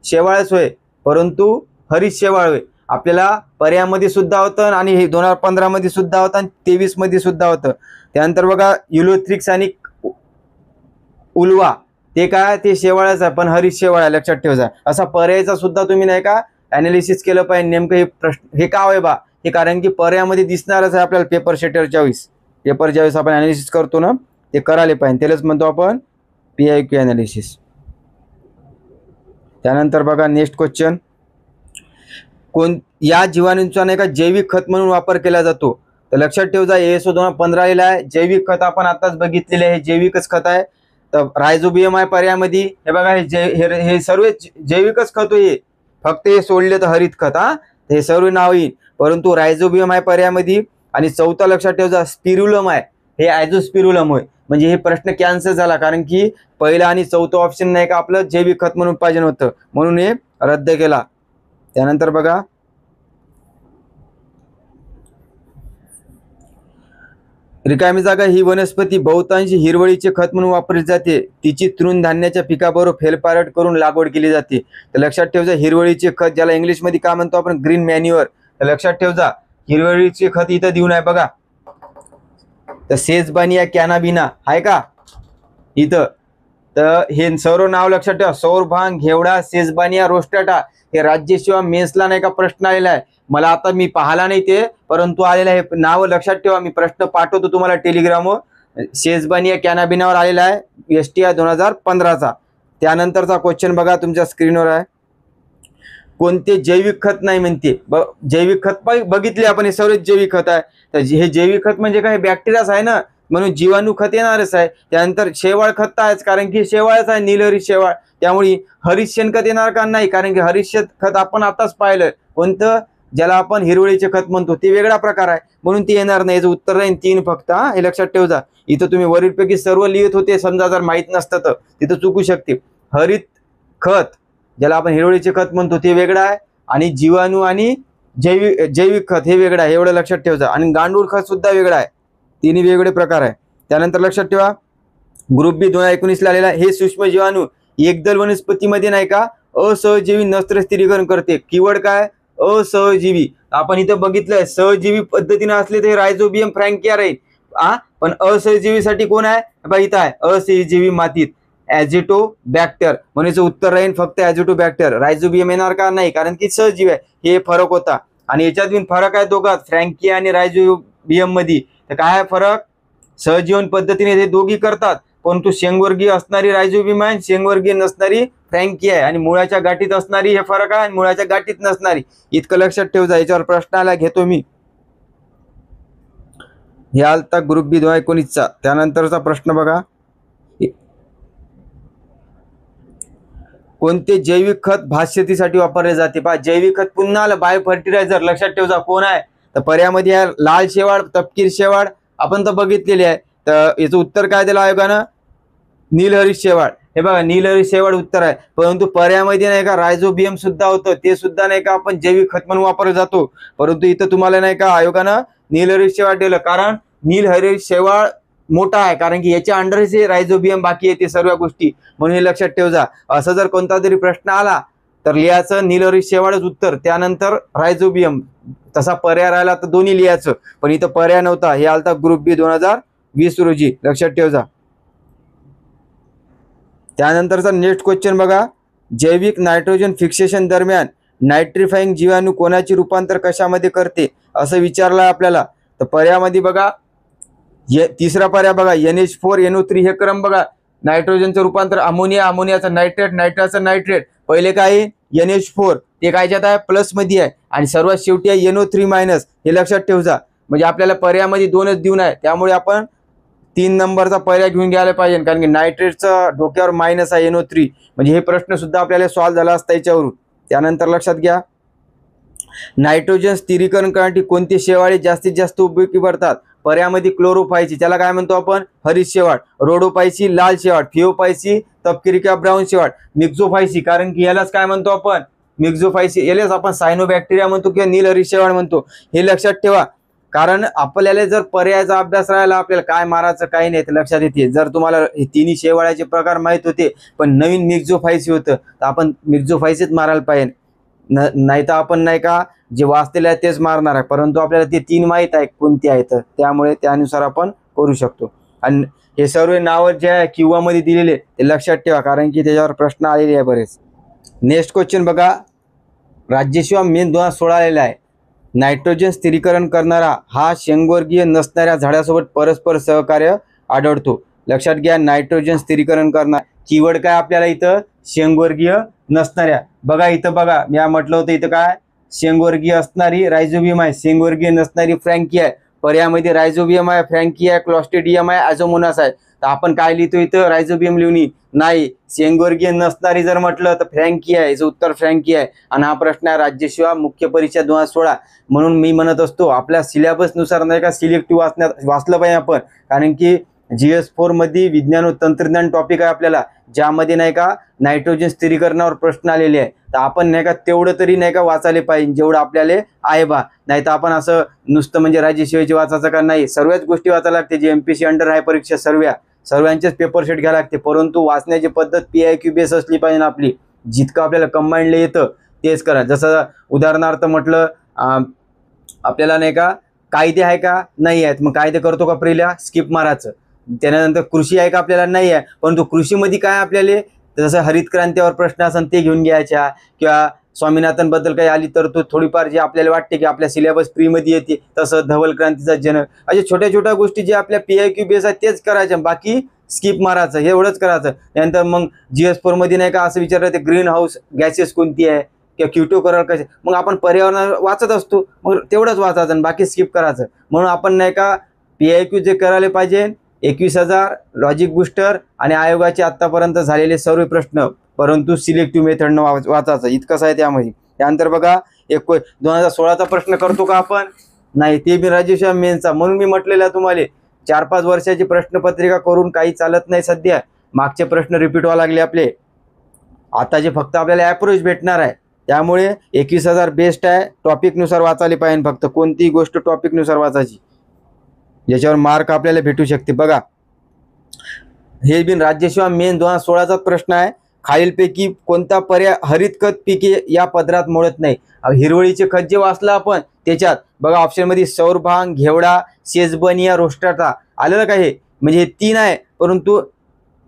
शेवाळच होय, परंतु हरित शेवाळ होय. आपल्याला पर्यायामध्ये सुद्धा होतं आणि हे 2015 मध्ये सुद्धा होतं आणि 23 मध्ये सुद्धा होतं. त्यानंतर बघा युलोथ्रिक्स आणि उल्वा, ते काय, ते शेवाळच आहे पण हरित शेवाळ आहे, लक्षात ठेवायचा. असा पर्यायचा सुद्धा तुम्ही नाही का ॲनालिसिस केलं पाहिजे, नेमकं हे प्रश्न हे का आहे बा, हे कारण की पर्यायामध्ये दिसणारच आहे आपल्याला पेपर शेटरच्या वेळेस. पेपर ज्यावेळेस आपण ॲनालिसिस करतो ना, ते करायला पाहिजे, त्यालाच म्हणतो आपण PIQ ॲनालिसिस. त्यानंतर बघा नेक्स्ट क्वेश्चन, या जीवाणूंचा नाही का जैविक खत म्हणून वापर केला जातो. तर लक्षात ठेवजा, ASO 2015 लिहिला आहे. जैविक खत आपण आताच बघितलेले आहे, जैविकच खत आहे. तर रायझोबियम आहे पर्यायामध्ये. हे बघा हे सर्व जैविकच खत आहे, फक्त हे सोडले तर हरित खत, हा हे सर्व नाव येईल. परंतु रायझोबियम आहे पर्यामध्ये. आणि चौथा लक्षात ठेवायचा स्पिरुलम आहे, हे ॲझोस्पिरुलम होय. म्हणजे हे प्रश्न कॅन्सल झाला, कारण की पहिला आणि चौथं ऑप्शन नाही का आपलं जैविक खत म्हणून पाहिजे होतं, म्हणून हे रद्द केला. त्यानंतर बघा रिकामी जागा ही वनस्पती बहुतांशी हिरवळीचे खत म्हणून वापरली जाते. तिची तृणधान्याच्या पिकाबरोबर फेरपालट करून लागवड केली जाते. तर लक्षात ठेवायचं हिरवळीचे खत, ज्याला इंग्लिशमध्ये काय म्हणतो आपण ग्रीन मॅन्युअर. तर लक्षात ठेवायचा हिरवळीचे खत इथं देऊन आहे बघा. तर सेजबानिया कॅनाबिना आहे का इथं. तर हे सर्व नाव लक्षात ठेवा. सौरभांग, घेवडा, सेजबानिया, रोस्टाटा हे राज्यसेवा मेन्सला नाही का प्रश्न आलेला आहे. मला आता मी पाहिला नाही ते, परंतु आलेलं आहे. नाव लक्षात ठेवा, मी प्रश्न पाठवतो तुम्हाला टेलिग्रामवर. सेजबानिया कॅनाबिनावर आलेला आहे STI 2015चा. त्यानंतरचा क्वेश्चन बघा तुमच्या स्क्रीनवर आहे. कोणते जैविक खत नाही म्हणते. जैविक खत बघितले आपण, हे सर्व जैविक खत आहे. तर हे जैविक खत म्हणजे काय, बॅक्टेरियाच आहे ना, म्हणून जीवाणू खत येणारच आहे. त्यानंतर शेवाळ खत आहेच, कारण की शेवाळच आहे, नीलहरित शेवाळ. त्यामुळे हरित शेणखत येणार का नाही, कारण की हरित शेणखत आपण आताच पाहिलं कोणतं, ज्याला आपण हिरवळीचे खत म्हणतो, ते वेगळा प्रकार आहे, म्हणून ते येणार नाही. याचं उत्तर राहील 3 फक्त, हा हे लक्षात ठेवा. इथं तुम्ही वरीलपैकी सर्व लिहित होते, समजा जर माहीत नसतं तर तिथं चुकू शकते. हरित खत ज्याला आपण हिरवळीचे खत म्हणतो ते वेगळं आहे, आणि जीवाणू आणि जैविक खत हे वेगळं आहे, एवढं लक्षात ठेवायचं. आणि गांडूळ खत सुद्धा वेगळं आहे. तिन्ही वेगळे प्रकार आहे. त्यानंतर लक्षात ठेवा ग्रुप बी 2019 ला आलेला हे सूक्ष्म जीवाणू एकदल वनस्पतीमध्ये नाही का असहजीवी नत्र स्थिरीकरण करते. कीवर्ड काय, असहजीवी. आपण इथं बघितलंय सहजीवी पद्धतीने असले तर रायझोबियम फ्रँकिया राहील, पण असहजीवीसाठी कोण आहे, इथं आहे असहजीवी मातीत ॲझिटोबॅक्टर. म्हणजे उत्तर राहील फक्त ॲझिटोबॅक्टर. रायझोबियम येणार का नाही, कारण की सहजीवी आहे. हे फरक होता. आणि याच्यात बिन फरक आहे दोघात, फ्रँकिया आणि रायझोबियम मध्ये. तर काय आहे फरक, सहजीवन पद्धतीने हे दोघी करतात, परंतु शेंगवर्गीय असणारी रायझोबियम आहे, शेंगवर्गीय नसणारी फ्रँकिया आहे. आणि मुळाच्या गाठीत असणारी हे फरक आहे, आणि मुळाच्या गाठीत नसणारी. इतकं लक्षात ठेवायचं. याच्यावर प्रश्न आला घेतो मी. हे आलता ग्रुप बी 2019चा. त्यानंतरचा प्रश्न बघा, कोणते जैविक खत भात शेतीसाठी वापरले जाते. पहा जैविक खत पुन्हा आलं बायो फर्टिलायझर. लक्षात ठेवा कोण आहे, तर पर्यामध्ये आहे लाल शेवाळ, तपकीर शेवाळ आपण तर बघितलेली आहे. तर याचं उत्तर काय दिलं आयोगानं, नीलहरित शेवाळ. हे बघा नीलहरित शेवाळ उत्तर आहे. परंतु पर्यामध्ये नाही का रायझोबियम सुद्धा होतं, ते सुद्धा नाही का आपण जैविक खत म्हणून वापरला जातो. परंतु इथं तुम्हाला नाही का आयोगानं नीलहरित शेवाळ दिलं, कारण नीलहरित शेवाळ मोठा आहे, कारण की याच्या अंडरच रायझोबियम बाकी येते सर्व गोष्टी, म्हणून हे लक्षात ठेवा. असं जर कोणता तरी प्रश्न आला तर लिहायचं नीलहरित शेवाळच उत्तर, त्यानंतर रायझोबियम. तसा पर्याय राहिला तर दोन्ही लिहायचं, पण इथं पर्याय नव्हता. हे आलता ग्रुप बी 2020 रोजी. लक्षात ठेवा. त्यानंतरचा नेक्स्ट क्वेश्चन बघा, जैविक नायट्रोजन फिक्सेशन दरम्यान नायट्रिफाईंग जीवाणू कोणाचे रूपांतर कशामध्ये करते असं विचारलं आपल्याला. तर पर्यायामध्ये बघा तिसरा पर्याय बघा NH4 NO3 हे क्रम बघा. नायट्रोजनचं रूपांतर अमोनिया, अमोनियाचं नायट्रेट, नायट्राचं नायट्रेट. पहिले काय NH4 ते कायच्यात आहे प्लस मध्ये आहे, आणि सर्वात शेवटी आहे NO3 मायनस. हे लक्षात ठेवा. म्हणजे आपल्याला पर्यायामध्ये 2च देऊन आहे, त्यामुळे आपण 3 नंबरचा पर्याय घेऊन घ्यायला पाहिजे, कारण की नायट्रेटचं डोक्यावर मायनस आहे NO3. म्हणजे हे प्रश्न सुद्धा आपल्याला सॉल्व्ह झाला असता याच्यावरून. त्यानंतर लक्षात घ्या नायट्रोजन स्थिरीकरण करण्यासाठी कोणते शेवाळे जास्तीत जास्त उपयोगी पडतात. पर्यामध्ये क्लोरोफायसी, त्याला काय म्हणतो आपण हरित शेवाळ, रोडोपायसी लाल शेवाळ, फिओपायसी तपकिरी किंवा ब्राऊन शेवाळ, मिक्झोफायसी, कारण की यालाच काय म्हणतो आपण मिक्झोफायसी, यालाच आपण सायनोबॅक्टेरिया म्हणतो किंवा नीलहरित शेवाळ म्हणतो. हे लक्षात ठेवा, कारण आपल्याला जर पर्यायाचा अभ्यास राहिला आपल्याला काय मारायचं काही नाही तर लक्षात येते. जर तुम्हाला हे तिन्ही शेवाळाचे प्रकार माहित होते पण नवीन मिक्झोफायसी होतं तर आपण मिक्झोफायसीच मारायला पाहिजे, नाही तर आपण नाही का जे वाचलेले आहे तेच मारणार आहे. परंतु आपल्याला ते 3 माहीत आहे कोणती आहेत, त्यामुळे त्यानुसार आपण करू शकतो. आणि हे सर्व नावं जे आहे किंवा मध्ये दिलेले ते लक्षात ठेवा, कारण की त्याच्यावर प्रश्न आलेले आहे बरेच. नेक्स्ट क्वेश्चन बघा, राज्यसेवा मेन 2016 आलेला आहे. नायट्रोजन स्थिरीकरण करणारा हा शेंगवर्गीय नसणाऱ्या झाडासोबत परस्पर सहकार्य आढळतो. लक्षात घ्या नायट्रोजन स्थिरीकरण करणार कीवर्ड काय आपल्याला इथं शेंगवर्गीय नसणाऱ्या. बघा इथं बघा मी म्हटलं होतं इथं काय शेंगवर्गीय असणारी रायझोबियम आहे, शेंगवर्गीय नसणारी फ्रँकिया आहे. पर्यामध्ये रायझोबियम आहे, फ्रँकिया आहे, क्लॉस्ट्रिडियम आहे, ॲझोमोनास आहे. तर आपण काय लिहितो इथं रायझोबियम लिहून नाही. शेंगवर्गीय नसणारी जर म्हटलं तर फ्रँकी आहे, याचं उत्तर फ्रँकी आहे. आणि हा प्रश्न आहे राज्यसेवा मुख्य परीक्षा 2016. म्हणून मी म्हणत असतो आपल्या सिलेबसनुसार नाही का सिलेक्टिव्ह वाचलं पाहिजे आपण, कारण की GS4 मध्ये विज्ञान व तंत्रज्ञान टॉपिक आहे आपल्याला, ज्यामध्ये नाही का नायट्रोजन स्थिरीकरणावर प्रश्न आलेले आहे. तर आपण नाही का तेवढं तरी नाही का वाचायला पाहिजे जेवढं आपल्याला आहे बा. नाही तर आपण असं नुसतं म्हणजे राज्यसेवेचे वाचायचं का नाही, सर्वच गोष्टी वाचायला लागते. जे MPSC अंडर आहे परीक्षा सर्वांचेच पेपर सेट घ्यायला लागते. परंतु वाचण्याची पद्धत PIQ बेस असली पाहिजे आपली. जितकं आपल्याला कंबाईंडला येतं तेच करा. जसं उदाहरणार्थ म्हटलं आपल्याला नाही का कायदे आहे का नाही आहेत, मग कायदे करतो का पहिल्या स्किप मारायचं. त्यानंतर कृषी आहे का आपल्याला नाही आहे, परंतु कृषीमध्ये काय आपल्याला जसं हरित क्रांतीवर प्रश्न असेल ते घेऊन घ्यायच्या, किंवा स्वामीनाथन बद्दल काही आली तर तो थोडीफार जे आपल्याला वाटते की आपल्या सिलेबस फ्रीमध्ये येते, तसं धवल क्रांतीचा जनक, अशा छोट्या छोट्या गोष्टी जे आपल्या PIQ बेस आहेत तेच करायच्या, बाकी स्किप मारायचं, हे एवढंच करायचं. त्यानंतर मग GS4 मध्ये नाही का असं विचारलं ते ग्रीन हाऊस गॅसेस कोणती आहे किंवा क्युटो करार कसे, मग आपण पर्यावरण वाचत असतो, मग तेवढंच वाचायचं आणि बाकी स्किप करायचं. म्हणून आपण नाही का PIQ जे करायला पाहिजे 21,000 लॉजिक बुस्टर आणि आयोगाचे आतापर्यंत झालेले सर्व प्रश्न, परंतु सिलेक्टिव्ह मेथडनं वाचायचं, इतकंच आहे त्यामध्ये. त्यानंतर बघा 2016चा प्रश्न करतो का आपण, नाही, ते बी राज्यसेवा मेनचा. म्हणून मी म्हटलेलं आहे तुम्हाला 4-5 वर्षाची प्रश्नपत्रिका करून काही चालत नाही. सध्या मागचे प्रश्न रिपीट व्हायला लागले आपले, आता जे फक्त आपल्याला अप्रोच भेटणार आहे. त्यामुळे 21,000 बेस्ट आहे. टॉपिकनुसार वाचायला पाहिजे, फक्त कोणतीही गोष्ट टॉपिकनुसार वाचायची, ज्याच्यावर मार्क आपल्याला भेटू शकते. बघा हे बिन राज्यसेवा मेन 2016चा प्रश्न आहे. खालीलपैकी कोणता पर्याय हरित खत पिके या पदरात मोडत नाही. हिरवळीचे खत जे वाचलं आपण त्याच्यात बघा ऑप्शनमध्ये सौरभांग, घेवडा, सेजबनिया, रोस्टाटा आलेलं का, हे म्हणजे हे 3 आहे, परंतु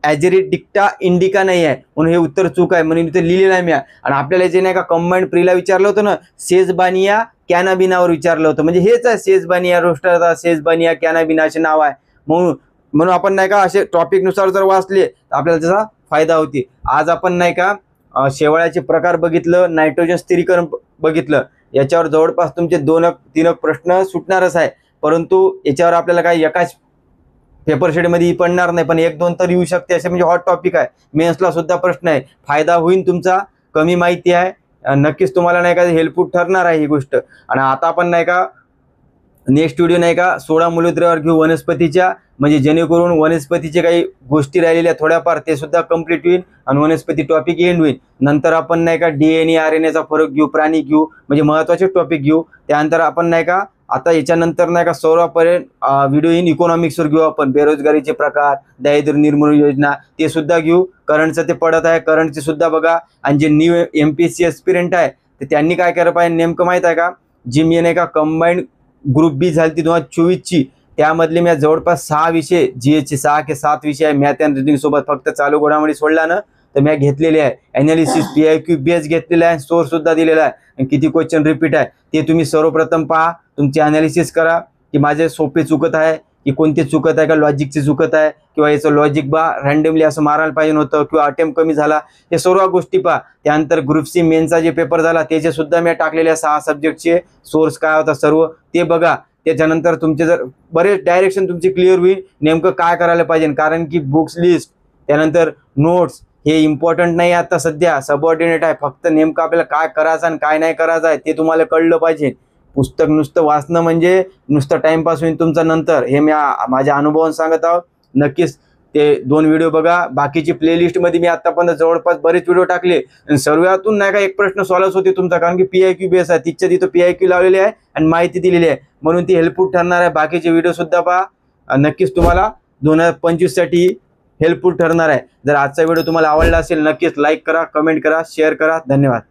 ॲजेरिडिक्टा इंडिका नाही आहे, म्हणून हे उत्तर चूक आहे, म्हणून इथे लिहिलेलं आहे मी. आणि आपल्याला जे नाही का कंबाईंड प्रीला विचारलं होतं ना, सेजबानिया कॅनाबिनावर विचारलं होतं, म्हणजे हेच आहे सेजबानिया रोस्टाटा, सेजबानिया कॅनाबिना असे नाव आहे. म्हणून आपण नाही का असे टॉपिकनुसार जर वाचले तर आपल्याला त्याचा फायदा होते. आज आपण नाही का शेवाळ्याचे प्रकार बघितलं, नायट्रोजन स्थिरीकरण बघितलं, याच्यावर जवळपास तुमचे 2-3 प्रश्न सुटणारच आहे. परंतु याच्यावर आपल्याला काही एकाच पेपर शेडमध्ये पडणार नाही, पण 1-2 तर येऊ शकते, असे म्हणजे हॉट टॉपिक आहे. मेन्सला सुद्धा प्रश्न आहे, फायदा होईल तुमचा. कमी माहिती आहे, नक्कीच तुम्हाला नाही का हेल्पफुल ठरणार आहे ही गोष्ट. आणि आता आपण नाही का नेक्स्ट व्हिडिओ नाही का 16 मूलद्रव्यावर घेऊ वनस्पतीच्या, म्हणजे जेणेकरून वनस्पतीचे काही गोष्टी राहिलेल्या थोड्याफार ते सुद्धा कंप्लीट होईल आणि वनस्पती टॉपिक एंड होईल. नंतर आपण नाही का DNA RNAचा फरक घेऊ, प्राणी घेऊ, म्हणजे महत्त्वाचे टॉपिक घेऊ. त्यानंतर आपण नाही का आता याच्यानंतर नाही का 16पर्यंत व्हिडिओ इन इकॉनॉमिक्सवर घेऊ आपण, बेरोजगारीचे प्रकार, दारिद्र्य निर्मूलन योजना ते सुद्धा घेऊ. करंटचं ते पडत आहे, करंटचे सुद्धा बघा. आणि जे न्यू MPSC एस्पिरंट आहे तर त्यांनी काय केलं पाहिजे नेमकं माहीत आहे का, जी मी नाही का कंबाईंड ग्रुप बी झाली ती 2024ची, त्यामधले मी जवळपास 6 विषय, GS चे 6 के 7 विषय आहे, मॅथ अँड रिजनिंग सोबत फक्त चालू घडामोडी सोडला ना तर मी घेतलेले आहे. ॲनालिसिस PIQ बेस घेतलेला आहे, सोर्स सुद्धा दिलेला आहे, किती क्वेश्चन रिपीट आहे ते तुम्ही सर्वप्रथम पहा, तुमची ॲनालिसिस करा की माझे सोपे चुकत आहे की कोणते चुकत आहे, का लॉजिकचे चुकत आहे, किंवा याचं लॉजिक रँडमली असं मारायला पाहिजे होतं, किंवा अटेम्प्ट कमी झाला, हे सर्व गोष्टी पहा. त्यानंतर ग्रुप C मेनचा जे पेपर झाला त्याचे सुद्धा मी टाकलेले 6 सब्जेक्टचे सोर्स काय होता सर्व ते बघा. त्याच्यानंतर तुमचे जर बरेच डायरेक्शन तुमची क्लिअर होईल नेमकं काय करायला पाहिजे, कारण की बुक्स लिस्ट त्यानंतर नोट्स हे इम्पॉर्टंट नाही आता सध्या, सबऑर्डिनेट आहे. फक्त नेमकं आपल्याला काय करायचं आणि काय नाही करायचं आहे ते तुम्हाला कळलं पाहिजे. पुस्तक नुसतं वाचणं म्हणजे नुसतं टाइमपास होईल तुमचा नंतर, हे मी माझ्या अनुभवाने सांगत आहोत. नक्कीच ते 2 व्हिडिओ बघा. बाकीची प्लेलिस्टमध्ये मी आतापर्यंत जवळपास बरेच व्हिडिओ टाकले आणि सर्वातून नाही का एक प्रश्न सॉल्व्ह होते तुमचा, कारण की PIQ बेस आहे, तिथं PIQ लावलेली आहे आणि माहिती दिलेली आहे, म्हणून ती हेल्पफुल ठरणार आहे. बाकीचे व्हिडिओ सुद्धा पहा, नक्कीच तुम्हाला 2025 साठी हेल्पफुल ठरणार आहे. जर आजचा व्हिडिओ तुम्हाला आवडला असेल नक्कीच लाईक करा, कमेंट करा, शेअर करा. धन्यवाद.